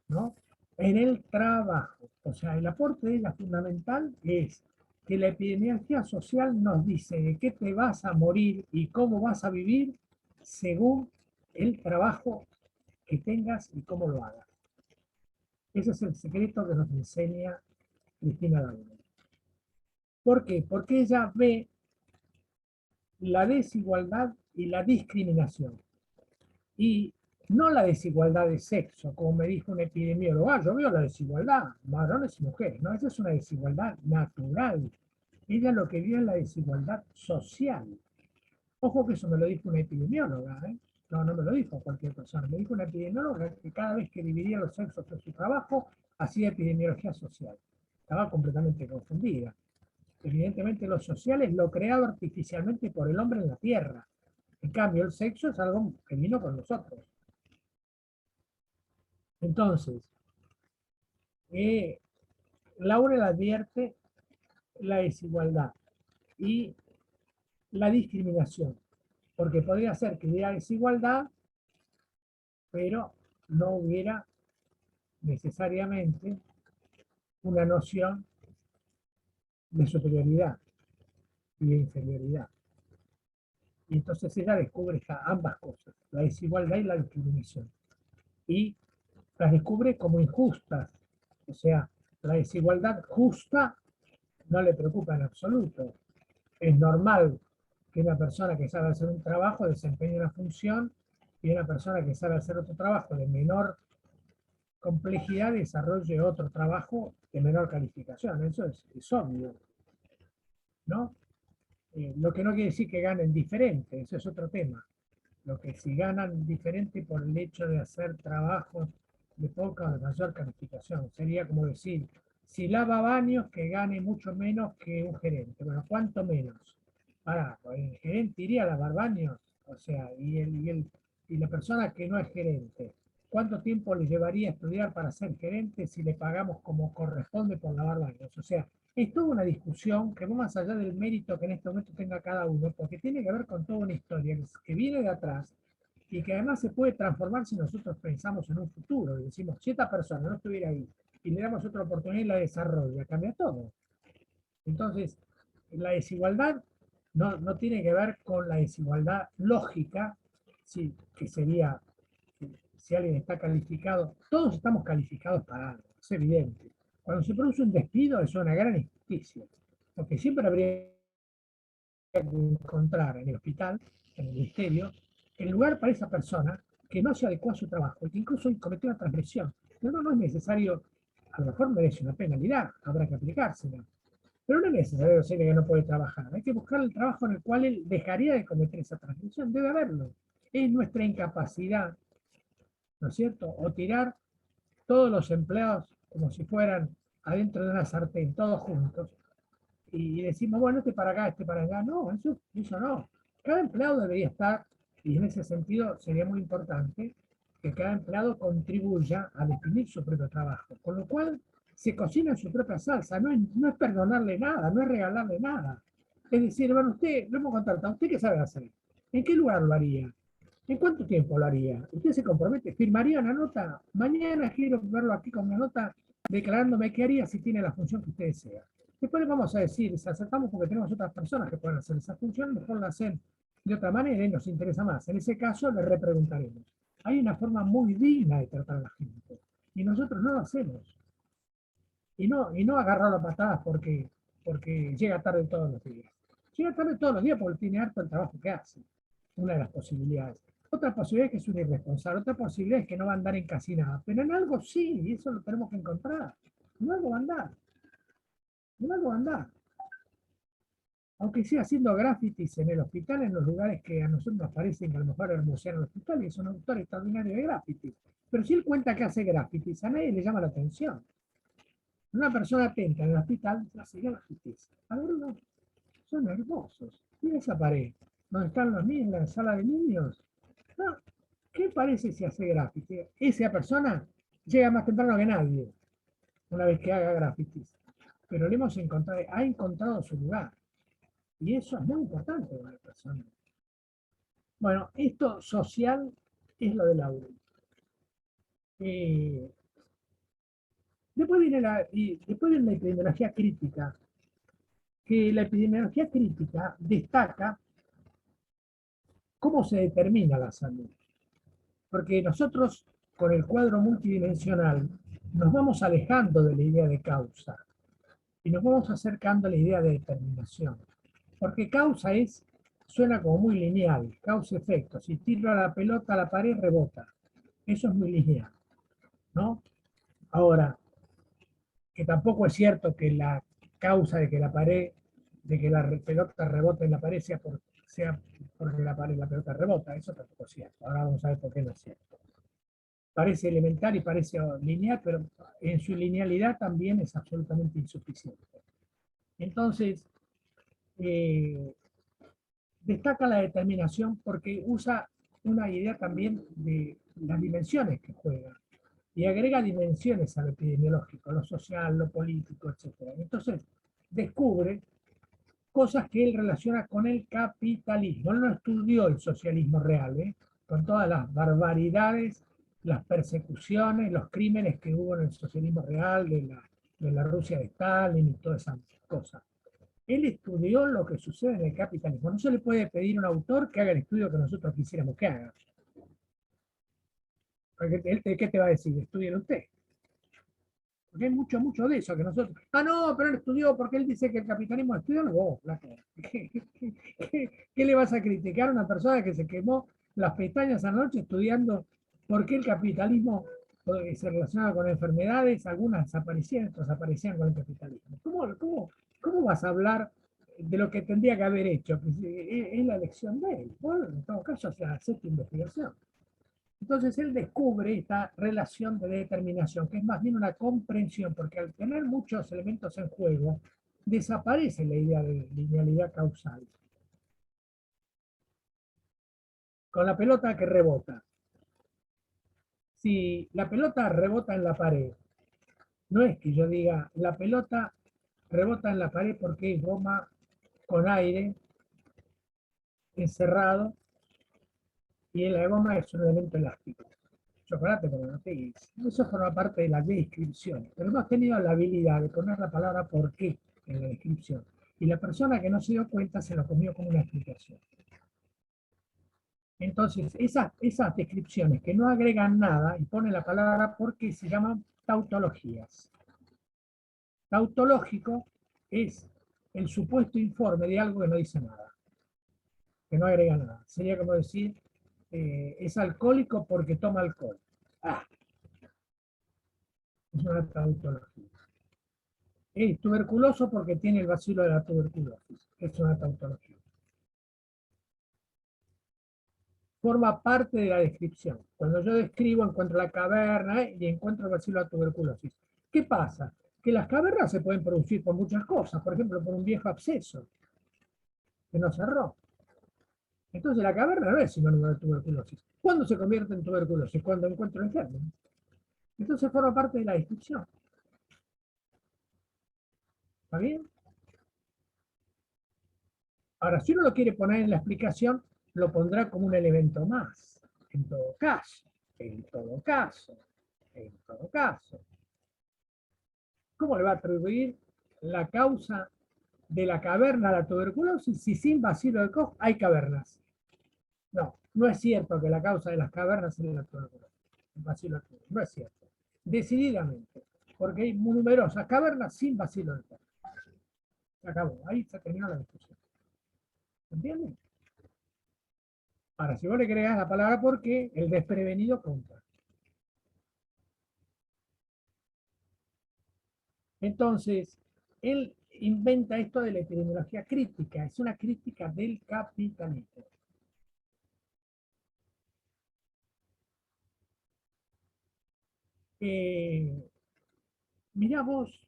¿no? En el trabajo. O sea, el aporte de ella fundamental es que la epidemiología social nos dice de qué te vas a morir y cómo vas a vivir según el trabajo que tengas y cómo lo hagas. Ese es el secreto que nos enseña Cristina Laurel. ¿Por qué? Porque ella ve la desigualdad y la discriminación. Y no la desigualdad de sexo, como me dijo un epidemiólogo. Yo veo la desigualdad, varones y mujeres. No, esa es una desigualdad natural. Ella lo que vio es la desigualdad social. Ojo que eso me lo dijo una epidemióloga, ¿eh? No, no me lo dijo cualquier persona. Me dijo una epidemióloga que cada vez que dividía los sexos en su trabajo, hacía epidemiología social. Estaba completamente confundida. Evidentemente lo social es lo creado artificialmente por el hombre en la Tierra. En cambio, el sexo es algo que vino con nosotros. Entonces, Laurel advierte la desigualdad y la discriminación, porque podría ser que hubiera desigualdad, pero no hubiera necesariamente una noción de superioridad y de inferioridad. Y entonces ella descubre ambas cosas, la desigualdad y la discriminación. Y las descubre como injustas. O sea, la desigualdad justa no le preocupa en absoluto. Es normal que una persona que sabe hacer un trabajo desempeñe una función y una persona que sabe hacer otro trabajo de menor complejidad desarrolle otro trabajo de menor calificación. Eso es obvio, ¿no? Lo que no quiere decir que ganen diferente, eso es otro tema. Lo que si ganan diferente por el hecho de hacer trabajos de poca o de mayor calificación. Sería como decir, si lava baños, que gane mucho menos que un gerente. Bueno, ¿cuánto menos? Ahora, pues el gerente iría a lavar baños, o sea, y la persona que no es gerente, ¿cuánto tiempo le llevaría a estudiar para ser gerente si le pagamos como corresponde por lavar baños? O sea, es toda una discusión que va más allá del mérito que en este momento tenga cada uno, porque tiene que ver con toda una historia que viene de atrás y que además se puede transformar si nosotros pensamos en un futuro y decimos, si esta persona no estuviera ahí y le damos otra oportunidad y la desarrolla, cambia todo. Entonces, la desigualdad no tiene que ver con la desigualdad lógica, sí, que sería si alguien está calificado, todos estamos calificados para algo, es evidente. Cuando se produce un despido es una gran injusticia, porque siempre habría que encontrar en el hospital, en el ministerio, el lugar para esa persona que no se adecuó a su trabajo y que incluso cometió una transgresión. Pero no es necesario, a lo mejor merece una penalidad, habrá que aplicársela. Pero no es necesario decirle que no puede trabajar. Hay que buscar el trabajo en el cual él dejaría de cometer esa transgresión. Debe haberlo. Es nuestra incapacidad, ¿no es cierto? O tirar todos los empleados como si fueran adentro de una sartén, todos juntos, y decimos, bueno, este para acá, este para allá. No, eso no. Cada empleado debería estar, y en ese sentido sería muy importante que cada empleado contribuya a definir su propio trabajo. Con lo cual, se cocina en su propia salsa. No es perdonarle nada, no es regalarle nada. Es decir, bueno, usted lo hemos contratado, ¿usted qué sabe hacer? ¿En qué lugar lo haría? ¿En cuánto tiempo lo haría? Usted se compromete, firmaría una nota. Mañana quiero verlo aquí con una nota declarándome qué haría si tiene la función que usted desea. Después le vamos a decir, si aceptamos porque tenemos otras personas que pueden hacer esa función, mejor la hacen de otra manera y nos interesa más. En ese caso le repreguntaremos. Hay una forma muy digna de tratar a la gente y nosotros no lo hacemos. Y no agarrar las patadas porque llega tarde todos los días. Llega tarde todos los días porque tiene harto el trabajo que hace. Una de las posibilidades. Otra posibilidad es que es un irresponsable. Otra posibilidad es que no va a andar en casi nada. Pero en algo sí, y eso lo tenemos que encontrar. En algo va a andar. En algo va a andar. Aunque sea haciendo grafitis en el hospital, en los lugares que a nosotros nos parecen que a lo mejor hermosean el hospital, y es un autor extraordinario de grafitis. Pero si él cuenta que hace grafitis, a nadie le llama la atención. Una persona atenta en el hospital hace grafitis. Algunos son hermosos. Mira esa pared, donde están los niños, en la sala de niños. No, ¿qué parece si hace graffiti? Esa persona llega más temprano que nadie, una vez que haga grafitis. Pero le hemos encontrado, ha encontrado su lugar. Y eso es muy importante para la persona. Bueno, esto social es lo del aula. Eh, después viene la epidemiología crítica, que la epidemiología crítica destaca cómo se determina la salud. Porque nosotros, con el cuadro multidimensional, nos vamos alejando de la idea de causa. y nos vamos acercando a la idea de determinación. Porque causa suena como muy lineal, causa-efecto. Si tiro la pelota a la pared, rebota. Eso es muy lineal, ¿no? Ahora, que tampoco es cierto que la causa de que la pelota rebote en la pared sea porque la pelota rebota, eso tampoco es cierto. Ahora vamos a ver por qué no es cierto. Parece elemental y parece lineal, pero en su linealidad también es absolutamente insuficiente. Entonces, eh, destaca la determinación porque usa una idea también de las dimensiones que juega y agrega dimensiones al epidemiológico, lo social, lo político, etc. Entonces, descubre cosas que él relaciona con el capitalismo. Él no estudió el socialismo real, con todas las barbaridades, las persecuciones, los crímenes que hubo en el socialismo real, de la Rusia de Stalin y todas esas cosas. Él estudió lo que sucede en el capitalismo. No se le puede pedir a un autor que haga el estudio que nosotros quisiéramos que haga. Porque él, ¿qué te va a decir? Estúdielo usted. Porque hay mucho de eso que nosotros. Ah, no, pero él estudió porque él dice que el capitalismo estudió vos, flaco. ¿Qué le vas a criticar a una persona que se quemó las pestañas anoche estudiando por qué el capitalismo se relacionaba con enfermedades? Algunas desaparecían, otras aparecían con el capitalismo. ¿Cómo vas a hablar de lo que tendría que haber hecho? Es la elección de él. Bueno, en todo caso, hace esta investigación. Entonces él descubre esta relación de determinación, que es más bien una comprensión, porque al tener muchos elementos en juego, desaparece la idea de linealidad causal. Con la pelota que rebota. Si la pelota rebota en la pared, no es que yo diga, la pelota rebota en la pared porque es goma con aire encerrado y la goma es un elemento elástico. Chocolate con la eso forma parte de la descripción, pero hemos tenido la habilidad de poner la palabra por qué en la descripción. Y la persona que no se dio cuenta se lo comió como una explicación. Entonces, esas descripciones que no agregan nada y ponen la palabra por qué se llaman tautologías. Tautológico es el supuesto informe de algo que no dice nada, que no agrega nada. Sería como decir, es alcohólico porque toma alcohol. Ah, es una tautología. Es tuberculoso porque tiene el bacilo de la tuberculosis. Es una tautología. Forma parte de la descripción. Cuando yo describo, encuentro la caverna y encuentro el bacilo de la tuberculosis. ¿Qué pasa? Que las cavernas se pueden producir por muchas cosas. Por ejemplo, por un viejo absceso que no cerró. Entonces la caverna no es sinónimo de tuberculosis. ¿Cuándo se convierte en tuberculosis? Cuando encuentro el germen. Entonces forma parte de la descripción. ¿Está bien? Ahora, si uno lo quiere poner en la explicación, lo pondrá como un elemento más. En todo caso, en todo caso, en todo caso. ¿Cómo le va a atribuir la causa de la caverna a la tuberculosis si sin bacilo de Koch hay cavernas? No, no es cierto que la causa de las cavernas es la tuberculosis. El bacilo de Koch. No es cierto. Decididamente. Porque hay numerosas cavernas sin bacilo de Koch. Se acabó. Ahí se terminó la discusión. ¿Entienden? Ahora, si vos le agregás la palabra por qué, el desprevenido contra. Entonces, él inventa esto de la epidemiología crítica, es una crítica del capitalismo. Eh, mirá vos,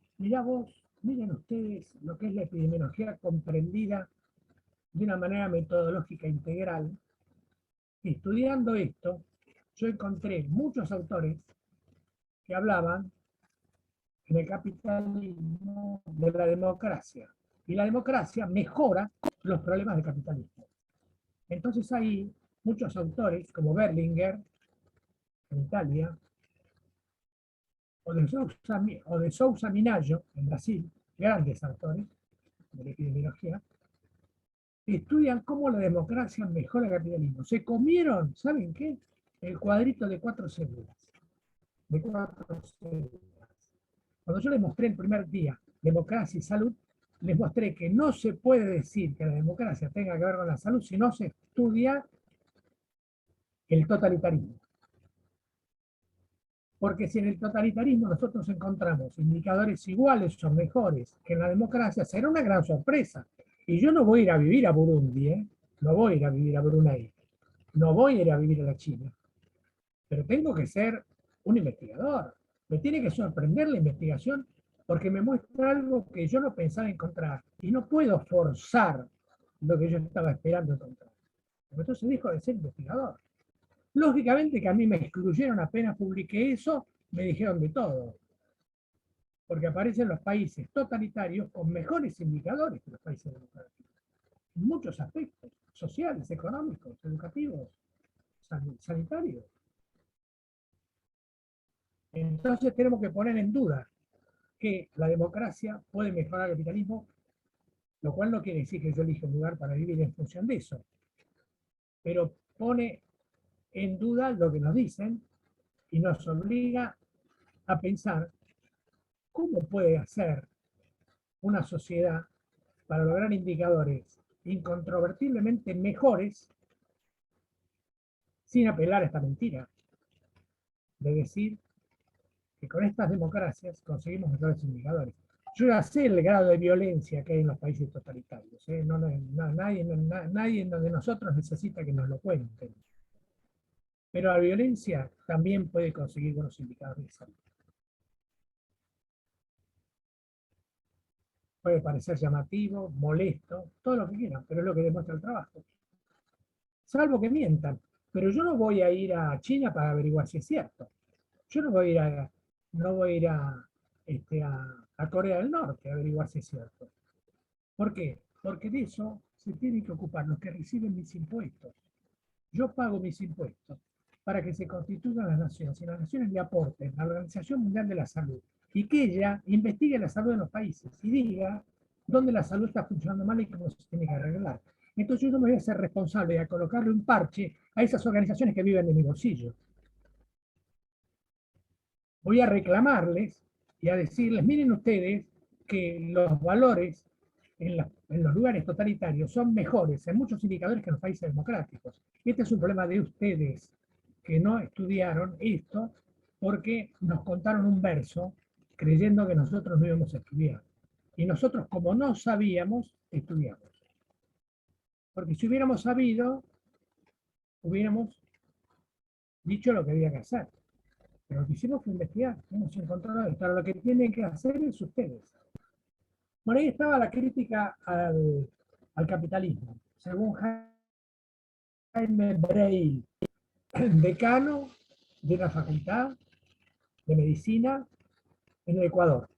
miren ustedes lo que es la epidemiología comprendida de una manera metodológica integral. Estudiando esto, yo encontré muchos autores que hablaban en el capitalismo de la democracia. Y la democracia mejora los problemas del capitalismo. Entonces hay muchos autores, como Berlinger, en Italia, o de Sousa Minayo, en Brasil, grandes autores de la epidemiología, estudian cómo la democracia mejora el capitalismo. Se comieron, ¿saben qué? El cuadrito de 4 células. De 4 células. Cuando yo les mostré el primer día democracia y salud, les mostré que no se puede decir que la democracia tenga que ver con la salud si no se estudia el totalitarismo. Porque si en el totalitarismo nosotros encontramos indicadores iguales o mejores que en la democracia, será una gran sorpresa. Y yo no voy a ir a vivir a Burundi, ¿eh? No voy a ir a vivir a Brunei, no voy a ir a vivir a la China, pero tengo que ser un investigador. Me tiene que sorprender la investigación porque me muestra algo que yo no pensaba encontrar y no puedo forzar lo que yo estaba esperando encontrar. Entonces dejo de ser investigador. Lógicamente que a mí me excluyeron apenas publiqué eso, me dijeron de todo, porque aparecen los países totalitarios con mejores indicadores que los países democráticos, en muchos aspectos, sociales, económicos, educativos, sanitarios. Entonces tenemos que poner en duda que la democracia puede mejorar el capitalismo, lo cual no quiere decir que yo elija un lugar para vivir en función de eso, pero pone en duda lo que nos dicen y nos obliga a pensar cómo puede hacer una sociedad para lograr indicadores incontrovertiblemente mejores sin apelar a esta mentira de decir que con estas democracias conseguimos mejores indicadores. Yo ya sé el grado de violencia que hay en los países totalitarios. Nadie de nosotros necesita que nos lo cuenten. Pero la violencia también puede conseguir buenos indicadores de salud. Puede parecer llamativo, molesto, todo lo que quieran, pero es lo que demuestra el trabajo. Salvo que mientan. Pero yo no voy a ir a China para averiguar si es cierto. Yo no voy a ir no voy a, ir a Corea del Norte a averiguar si es cierto. ¿Por qué? Porque de eso se tienen que ocupar los que reciben mis impuestos. Yo pago mis impuestos para que se constituyan las naciones y las naciones le aporten a la Organización Mundial de la Salud y que ella investigue la salud en los países y diga dónde la salud está funcionando mal y cómo se tiene que arreglar. Entonces yo no me voy a ser responsable de colocarle un parche a esas organizaciones que viven de mi bolsillo. Voy a reclamarles y a decirles, miren ustedes que los valores en los lugares totalitarios son mejores en muchos indicadores que en los países democráticos. Este es un problema de ustedes que no estudiaron esto porque nos contaron un verso creyendo que nosotros no íbamos a estudiar. Y nosotros, como no sabíamos, estudiamos. Porque si hubiéramos sabido, hubiéramos dicho lo que había que hacer. Pero lo que hicimos fue investigar, hemos encontrado esto. Ahora lo que tienen que hacer es ustedes. Por ahí estaba la crítica al capitalismo. Según Jaime Breil, decano de una facultad de medicina en el Ecuador.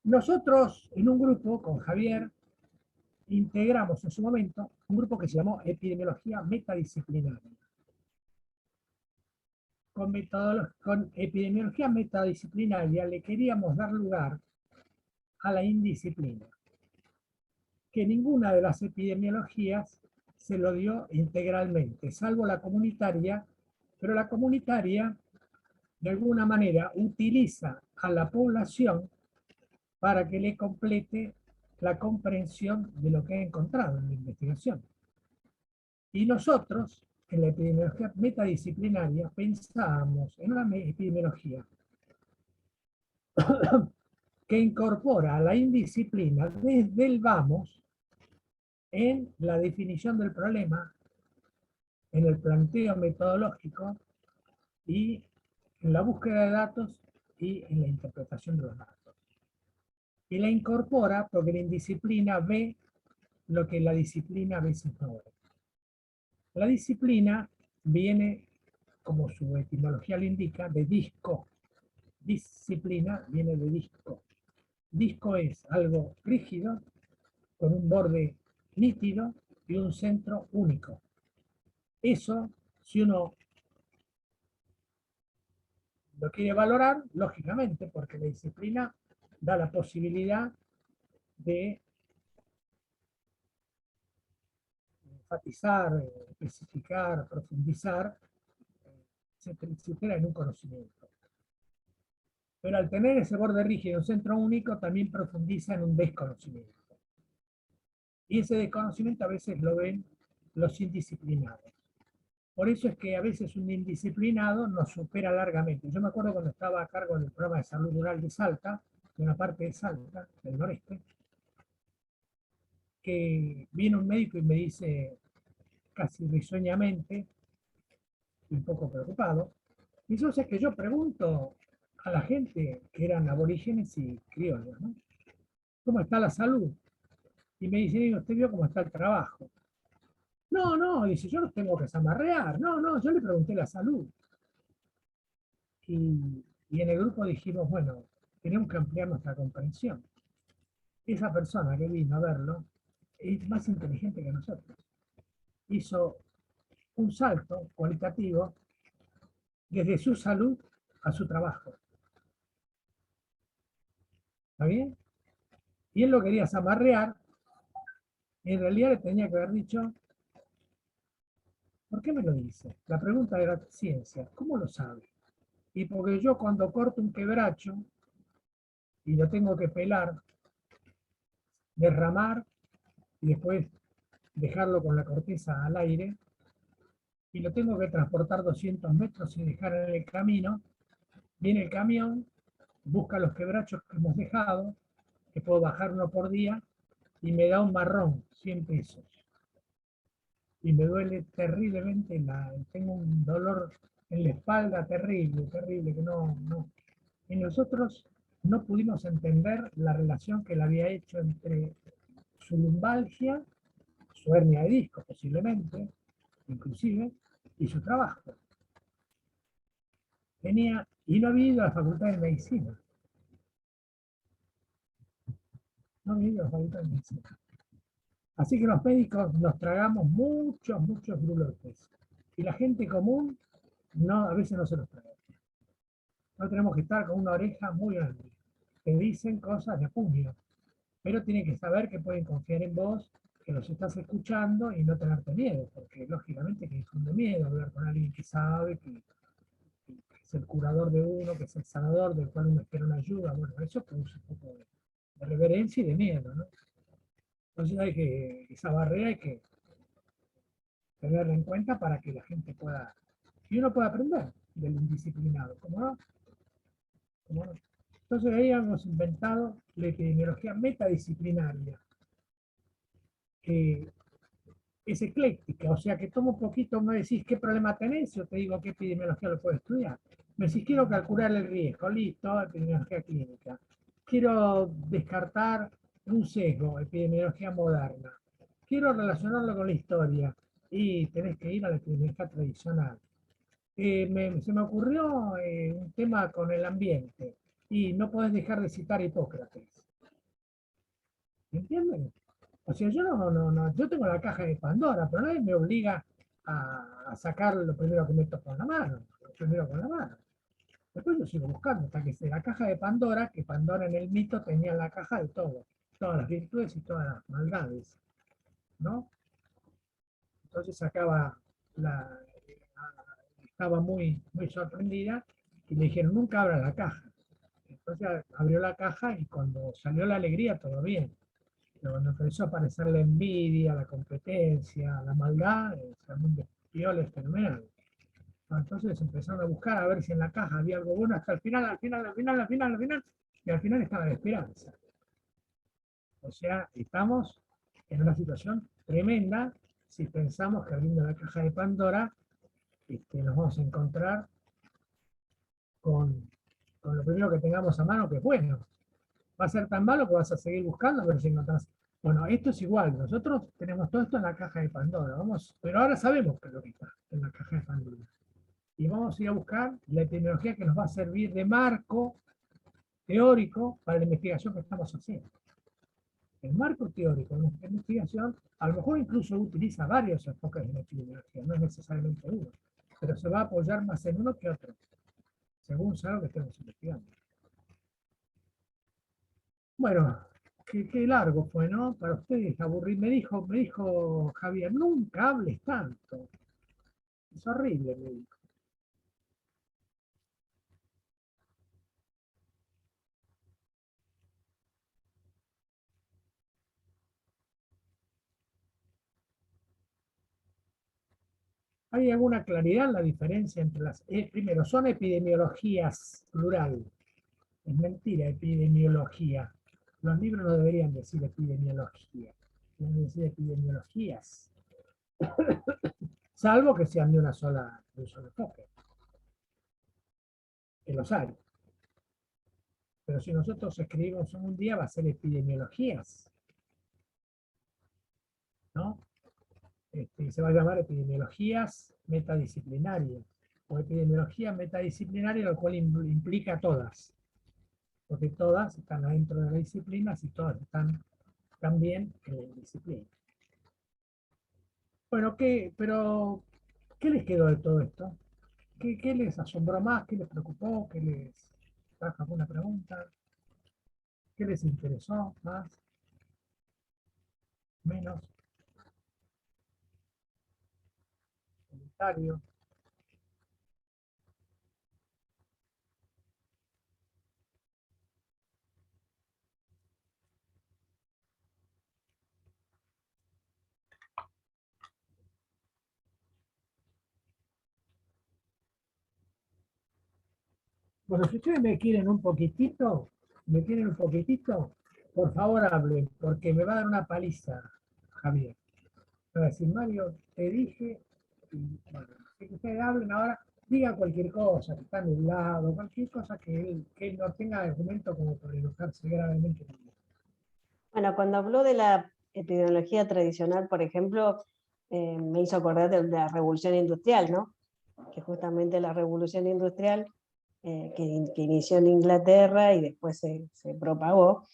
Nosotros, en un grupo con Javier, integramos en su momento un grupo que se llamó Epidemiología Metadisciplinaria. Con epidemiología metadisciplinaria le queríamos dar lugar a la indisciplina, que ninguna de las epidemiologías se lo dio integralmente, salvo la comunitaria, pero la comunitaria de alguna manera utiliza a la población para que le complete la comprensión de lo que ha encontrado en la investigación. Y nosotros, en la epidemiología metadisciplinaria, pensábamos en una epidemiología que incorpora a la indisciplina desde el vamos en la definición del problema, en el planteo metodológico y en la búsqueda de datos y en la interpretación de los datos. Y la incorpora porque la indisciplina ve lo que la disciplina a veces no ve. La disciplina viene, como su etimología lo indica, de disco. Disciplina viene de disco. Disco es algo rígido, con un borde nítido y un centro único. Eso, si uno lo quiere valorar, lógicamente, porque la disciplina da la posibilidad de enfatizar, especificar, profundizar, etcétera, en un conocimiento. Pero al tener ese borde rígido, un centro único, también profundiza en un desconocimiento. Y ese desconocimiento a veces lo ven los indisciplinados. Por eso es que a veces un indisciplinado nos supera largamente. Yo me acuerdo cuando estaba a cargo del programa de salud rural de Salta, de una parte de Salta, del noreste, que viene un médico y me dice casi risueñamente, un poco preocupado, y yo sé que yo pregunto a la gente que eran aborígenes y criollos, ¿no? ¿Cómo está la salud? Y me dice, ¿usted vio cómo está el trabajo? No, no, dice, yo no tengo que zamarrear. No, no, yo le pregunté la salud. Y en el grupo dijimos, bueno, tenemos que ampliar nuestra comprensión. Esa persona que vino a verlo es más inteligente que nosotros. Hizo un salto cualitativo desde su salud a su trabajo. ¿Está bien? Y él lo quería zamarrear, y en realidad le tenía que haber dicho, ¿por qué me lo dice? La pregunta era ciencia, ¿cómo lo sabe? Y porque yo cuando corto un quebracho y lo tengo que pelar, derramar y después dejarlo con la corteza al aire, y lo tengo que transportar 200 metros y dejar en el camino, viene el camión, busca los quebrachos que hemos dejado, que puedo bajar uno por día, y me da un marrón, 100 pesos. Y me duele terriblemente, tengo un dolor en la espalda terrible, terrible, que no. Y nosotros no pudimos entender la relación que él había hecho entre su lumbalgia, su hernia de disco posiblemente, inclusive, y su trabajo. Y no había ido a la facultad de medicina. No había ido a la facultad de medicina. Así que los médicos nos tragamos muchos, muchos brulotes. Y la gente común no, a veces no se los traga. No tenemos que estar con una oreja muy grande. Te dicen cosas de puño, pero tienen que saber que pueden confiar en vos, que los estás escuchando y no tenerte miedo, porque lógicamente que infunde miedo hablar con alguien que sabe, que es el curador de uno, que es el sanador, del cual uno espera una ayuda. Bueno, eso produce un poco de reverencia y de miedo, ¿no? Entonces esa barrera hay que tenerla en cuenta para que la gente pueda, y uno pueda aprender del indisciplinado, ¿cómo no? ¿Cómo no? Entonces ahí hemos inventado la epidemiología metadisciplinaria, que es ecléctica, o sea que tomo un poquito, me decís qué problema tenés, yo te digo qué epidemiología lo puedo estudiar. Me decís, quiero calcular el riesgo, listo, epidemiología clínica. Quiero descartar un sesgo, epidemiología moderna. Quiero relacionarlo con la historia, y tenés que ir a la epidemiología tradicional. Se me ocurrió un tema con el ambiente, y no podés dejar de citar a Hipócrates. ¿Entienden? O sea, yo no, yo tengo la caja de Pandora, pero nadie me obliga a sacar lo primero que meto con la mano, lo primero con la mano. Después yo sigo buscando hasta que sea la caja de Pandora, que Pandora en el mito tenía la caja de todo, todas las virtudes y todas las maldades, ¿no? Entonces la, estaba muy, muy sorprendida y le dijeron, nunca abra la caja. Entonces abrió la caja y cuando salió la alegría, todo bien. Pero cuando empezó a aparecer la envidia, la competencia, la maldad, se armó un despioles fenomenal. Entonces empezaron a buscar a ver si en la caja había algo bueno hasta el final, al final, y al final estaba la esperanza. O sea, estamos en una situación tremenda si pensamos que abriendo la caja de Pandora nos vamos a encontrar con, con lo primero que tengamos a mano, que es bueno. Va a ser tan malo que vas a seguir buscando a ver si encontrás. Bueno, esto es igual, nosotros tenemos todo esto en la caja de Pandora, pero ahora sabemos qué es lo que está en la caja de Pandora. Y vamos a ir a buscar la epidemiología que nos va a servir de marco teórico para la investigación que estamos haciendo. El marco teórico de nuestra investigación a lo mejor incluso utiliza varios enfoques de la epidemiología, no es necesariamente uno, pero se va a apoyar más en uno que otro, según sea lo que estemos investigando. Bueno, qué largo fue, ¿no? Para ustedes, aburrir. Me dijo Javier, nunca hables tanto. Es horrible, me dijo. ¿Hay alguna claridad en la diferencia entre las... primero, son epidemiologías, plural. Es mentira, epidemiología. Los libros no deberían decir epidemiología, deben decir epidemiologías, salvo que sean de un solo enfoque, que los hay. Pero si nosotros escribimos en un día, va a ser epidemiologías, ¿no? Se va a llamar epidemiologías metadisciplinarias, o epidemiología metadisciplinaria, lo cual implica todas, porque todas están adentro de la disciplina y todas están también en la disciplina. Bueno, pero, ¿qué les quedó de todo esto? ¿Qué les asombró más? ¿Qué les preocupó? ¿Qué les trajo alguna pregunta? ¿Qué les interesó más? ¿Menos? ¿Comentario? Bueno, si ustedes me quieren un poquitito, por favor hablen, porque me va a dar una paliza, Javier. Me va a decir, Mario, te dije, y bueno, así que ustedes hablen ahora, diga cualquier cosa, que está nublado, cualquier cosa que no tenga argumento como para enojarse gravemente conmigo. Bueno, cuando habló de la epidemiología tradicional, por ejemplo, me hizo acordar de la revolución industrial, ¿no? Que justamente la revolución industrial, que inició en Inglaterra y después se propagó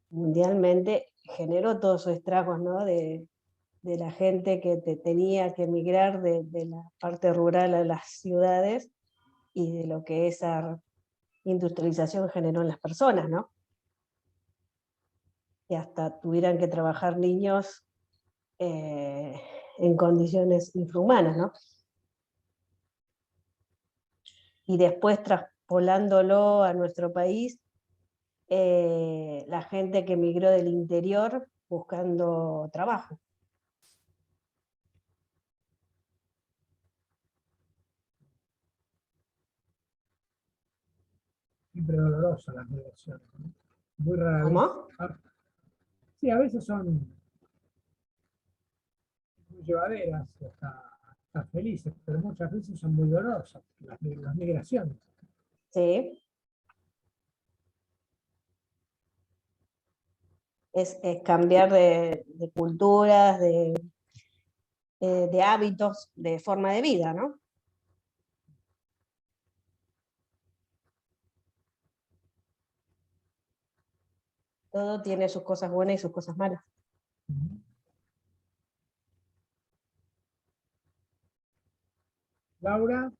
mundialmente, generó todos esos estragos, ¿no? De la gente que tenía que emigrar de la parte rural a las ciudades y de lo que esa industrialización generó en las personas, ¿no? Y hasta tuvieran que trabajar niños en condiciones infrahumanas, ¿no? Y después traspolándolo a nuestro país, la gente que emigró del interior buscando trabajo. Siempre dolorosas las migraciones, ¿no? Muy rara vez. ¿Cómo? Sí, a veces son muy llevaderas, hasta felices, pero muchas veces son muy dolorosas las migraciones. Sí. Es cambiar de culturas, de hábitos, de forma de vida, ¿no? Todo tiene sus cosas buenas y sus cosas malas. Laura,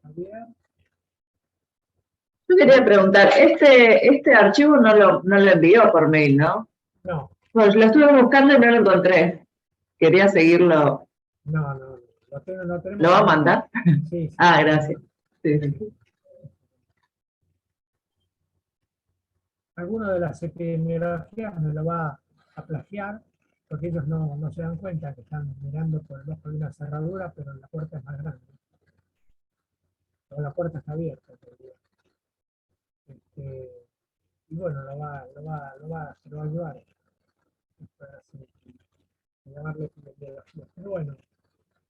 Javier. Yo quería preguntar, este archivo no lo envió por mail, ¿no? No, Pues lo estuve buscando y no lo encontré. Quería seguirlo. no, lo tenemos. ¿Lo va a mandar? Sí, sí. Ah, gracias. Sí, sí. Alguno de las epidemiologías me lo va a plagiar, porque ellos no se dan cuenta que están mirando por el ojo de una cerradura, pero la puerta es más grande. O la puerta está abierta, en realidad. Y bueno, se lo va a ayudar para llamarle epidemiología. Pero bueno,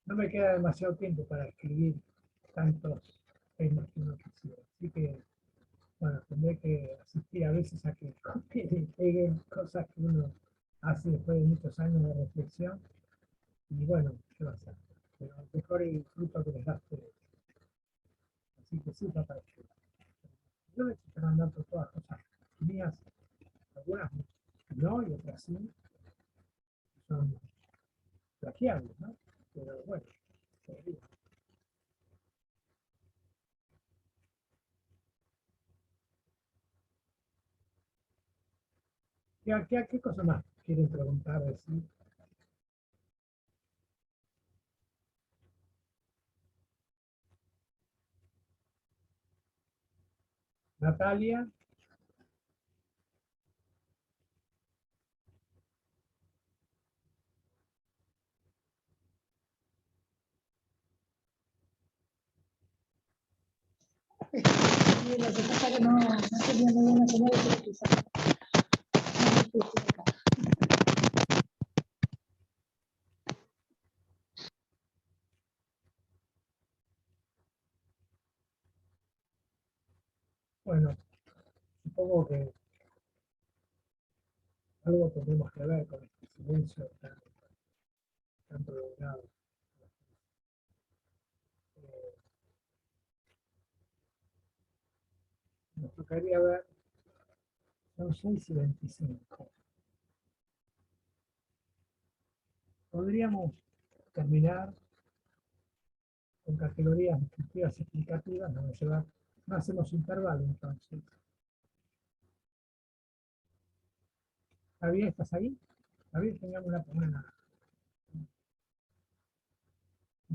no me queda demasiado tiempo para escribir tantos temas que uno quisiera. Así que, bueno, tendré que asistir a veces a que copien y peguen cosas que uno hace después de muchos años de reflexión. Y bueno, ¿qué va a hacer? Pero mejor el fruto que les da a ustedes. Así que sí, para escribir. Yo les estoy mandando todas cosas mías, algunas no y otras sí, son plagiables, ¿no? Pero bueno, todavía. ¿Qué cosa más quieren preguntar? Decir? Natalia. Y lo que pasa es que no tenía muy buena señal y quizás no me escuché acá. Bueno, supongo que algo tenemos que ver con este silencio tan prolongado. Eh, Nos tocaría ver, son 6:25. Podríamos terminar con categorías descriptivas y explicativas, no hacemos intervalo entonces. Javier, ¿estás ahí? Javier, teníamos un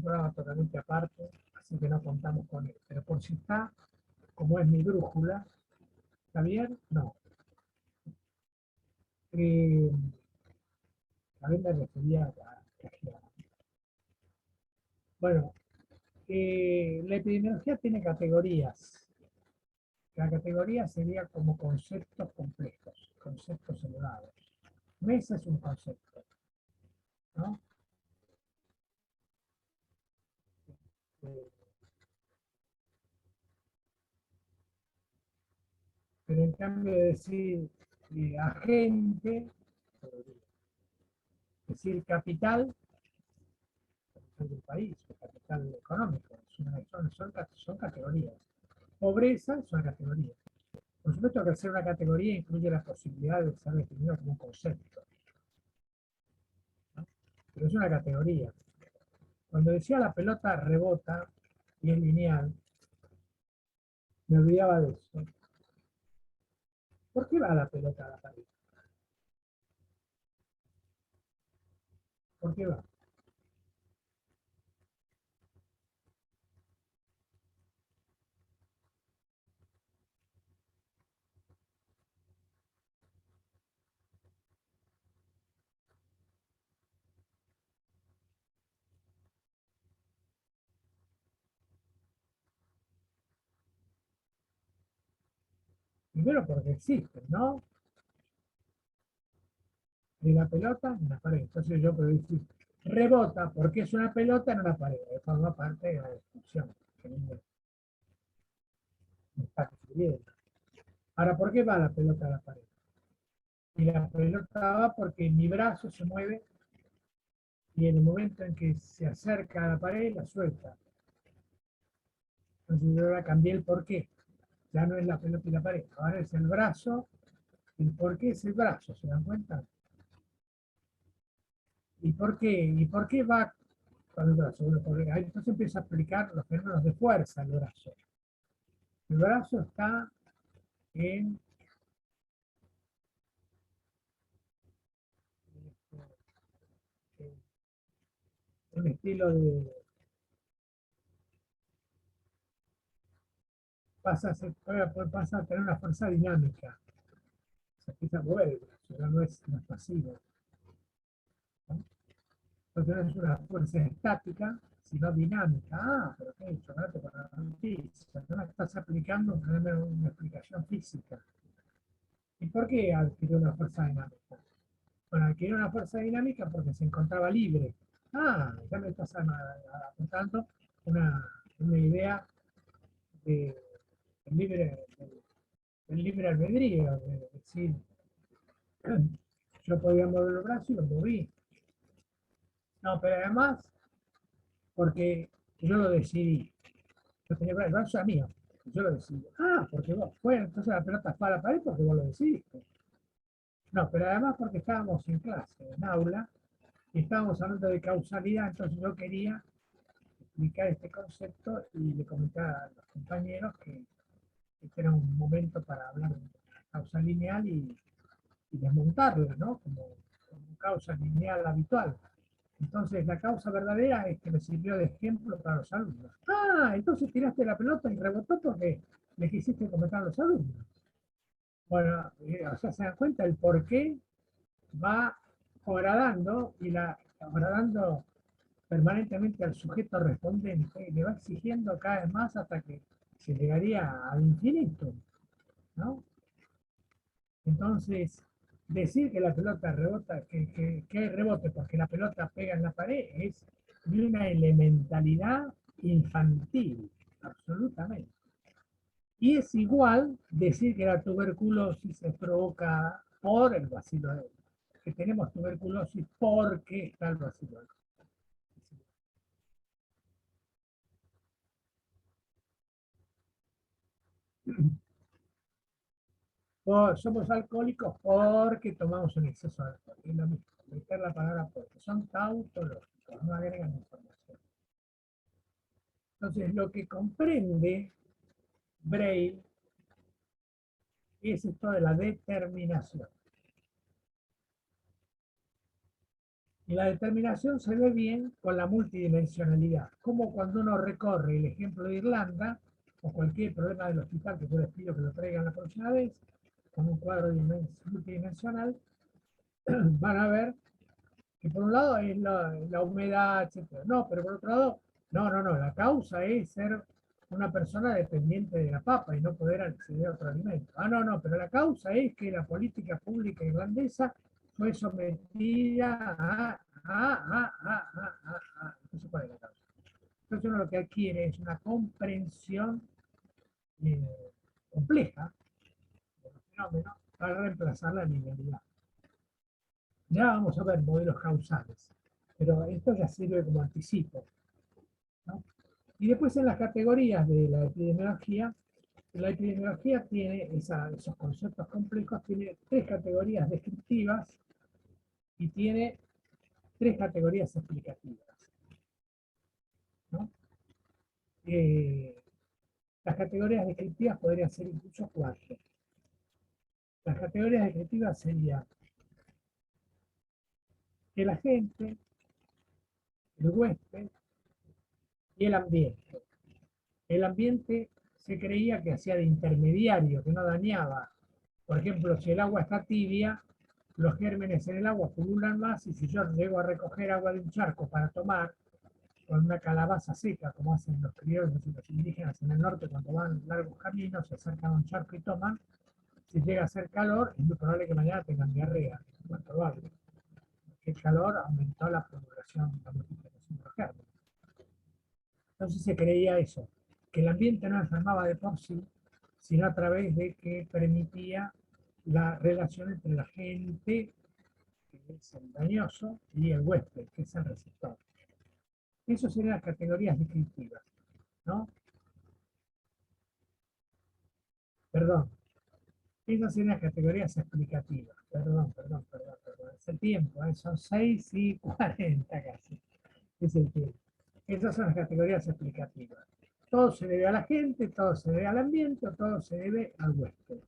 programa totalmente aparte, así que no contamos con él. Pero por si está, como es mi brújula, Javier, no. Eh, Javier me refería a bueno, la epidemiología tiene categorías. La categoría sería como conceptos complejos, conceptos elevados. Mesa es un concepto, ¿no? Eh, pero en cambio de decir agente, decir capital, capital del país, capital económico, son categorías. Pobreza es una categoría. Por supuesto que al ser una categoría incluye la posibilidad de ser definido como un concepto, ¿no? Pero es una categoría. Cuando decía la pelota rebota y es lineal, me olvidaba de eso. ¿Por qué va la pelota a la pared? ¿Por qué va? Primero porque existe, ¿no? Y la pelota en la pared. Entonces yo puedo decir, rebota porque es una pelota en una pared. Forma parte de la descripción que me está escribiendo. Ahora, ¿por qué va la pelota a la pared? Y la pelota va porque mi brazo se mueve y en el momento en que se acerca a la pared, la suelta. Entonces yo ahora cambié el porqué. Ya no es la pelota y la pared, ahora es el brazo. ¿El porqué es el brazo? ¿Se dan cuenta? ¿Y por qué? ¿Y por qué va con el brazo? Bueno, porque ahí entonces empieza a aplicar los fenómenos de fuerza al brazo. El brazo está en un estilo de... pasa a tener una fuerza dinámica. Se empieza a mover el brazo, ya no es pasivo, ¿no? Entonces no es una fuerza estática, sino dinámica. Ah, pero qué chocolate con la noticia. No estás aplicando una explicación física. ¿Y por qué adquirió una fuerza dinámica? Bueno, adquirió una fuerza dinámica porque se encontraba libre. Ah, ya me estás apuntando una idea de, del libre, del libre albedrío, de decir, yo podía mover el brazo y lo moví. No, pero además, porque yo lo decidí. Yo tenía el brazo era mío, yo lo decidí. Ah, porque vos, bueno, entonces la pelota fue a la pared porque vos lo decidiste. No, pero además porque estábamos en clase, en aula, y estábamos hablando de causalidad, entonces yo quería explicar este concepto y le comentaba a los compañeros que este era un momento para hablar de causa lineal y desmontarla, ¿no? Como causa lineal habitual. Entonces, la causa verdadera es que me sirvió de ejemplo para los alumnos. Ah, entonces tiraste la pelota y rebotó porque le quisiste comentar a los alumnos. Bueno, o sea, se dan cuenta el por qué va agradando y agradando permanentemente al sujeto respondente y le va exigiendo cada vez más hasta que se llegaría al infinito, ¿no? Entonces, decir que la pelota rebota, que rebote porque la pelota pega en la pared es de una elementalidad infantil, absolutamente. Y es igual decir que la tuberculosis se provoca por el bacilo de que tenemos tuberculosis porque está el bacilo de somos alcohólicos porque tomamos un exceso de alcohol. Es lo mismo, meter la palabra porque. Son tautológicos, no agregan información. Entonces, lo que comprende Braille es esto de la determinación. Y la determinación se ve bien con la multidimensionalidad, como cuando uno recorre el ejemplo de Irlanda, o cualquier problema del hospital, que yo les pido que lo traigan la próxima vez, con un cuadro multidimensional, van a ver que por un lado es la humedad, etc. No, pero por otro lado, no, la causa es ser una persona dependiente de la papa y no poder acceder a otro alimento. No, pero la causa es que la política pública irlandesa fue sometida no se puede la causa. Entonces uno lo que adquiere es una comprensión compleja de los fenómenos para reemplazar la linealidad. Ya vamos a ver modelos causales, pero esto ya sirve como anticipo, ¿no? Y después en las categorías de la epidemiología tiene esos conceptos complejos, tiene 3 categorías descriptivas y tiene 3 categorías explicativas, ¿no? Las categorías descriptivas podrían ser incluso 4. Las categorías descriptivas serían el agente, el huésped y el ambiente. El ambiente se creía que hacía de intermediario, que no dañaba. Por ejemplo, si el agua está tibia, los gérmenes en el agua pululan más y si yo llego a recoger agua de un charco para tomar, con una calabaza seca, como hacen los criollos y los indígenas en el norte cuando van largos caminos, se acercan a un charco y toman, si llega a hacer calor, es muy probable que mañana tengan diarrea, es muy probable. Porque el calor aumentó la proliferación, la multiplicación de los gérmenes. Entonces se creía eso, que el ambiente no enfermaba de por sí, sino a través de que permitía la relación entre la gente, que es el dañoso, y el huésped, que es el receptor. Esas serían las categorías descriptivas, ¿no? Perdón, esas serían las categorías explicativas. Perdón. Es el tiempo, son 6:40 casi. Es el tiempo. Esas son las categorías explicativas. Todo se debe a la gente, todo se debe al ambiente, o todo se debe al huésped.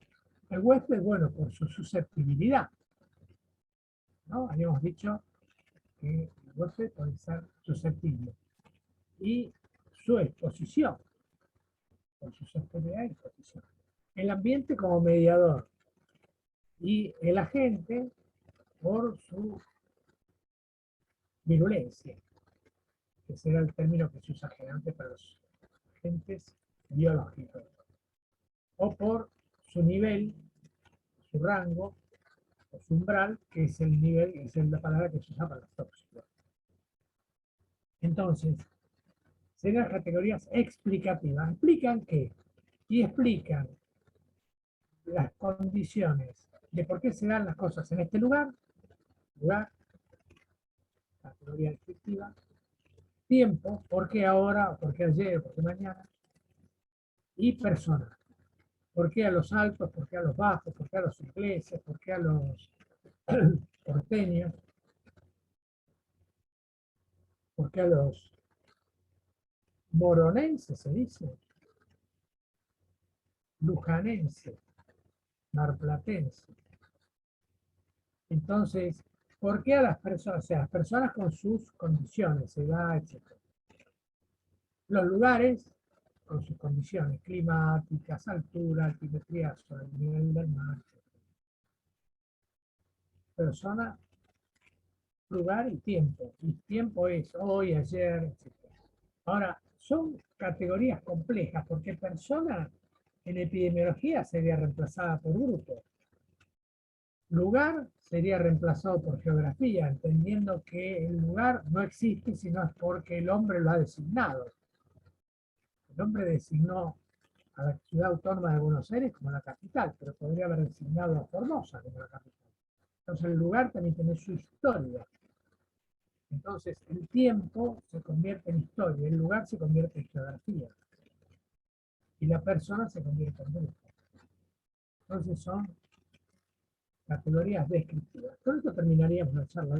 El huésped, bueno, por su susceptibilidad, ¿no? Habíamos dicho que el huésped puede ser susceptible. Y su exposición, por su susceptibilidad y exposición. El ambiente como mediador. Y el agente por su virulencia, que será el término que se usa generalmente para los agentes biológicos. O por su nivel, su rango, o su umbral, que es el nivel, es la palabra que se usa para los tóxicos. Entonces, serían las categorías explicativas. ¿Explican qué? Y explican las condiciones de por qué se dan las cosas en este lugar, categoría descriptiva, tiempo, por qué ahora, por qué ayer, por qué mañana, y persona. ¿Por qué a los altos? ¿Por qué a los bajos? ¿Por qué a los ingleses? ¿Por qué a los porteños? ¿Por qué a los moronenses, se dice? Lujanense, marplatense. Entonces, ¿por qué a las personas? O sea, las personas con sus condiciones, edad, etc. Los lugares con sus condiciones climáticas, altura, altimetría sobre el nivel del mar. Persona, lugar y tiempo. Y tiempo es hoy, ayer, etc. Ahora, son categorías complejas, porque persona en epidemiología sería reemplazada por grupo. Lugar sería reemplazado por geografía, entendiendo que el lugar no existe, sino es porque el hombre lo ha designado. El hombre designó a la ciudad autónoma de Buenos Aires como la capital, pero podría haber designado a Formosa como la capital. Entonces el lugar también tiene su historia. Entonces el tiempo se convierte en historia, el lugar se convierte en geografía y la persona se convierte en grupo. Entonces son categorías descriptivas. Con esto terminaríamos la charla.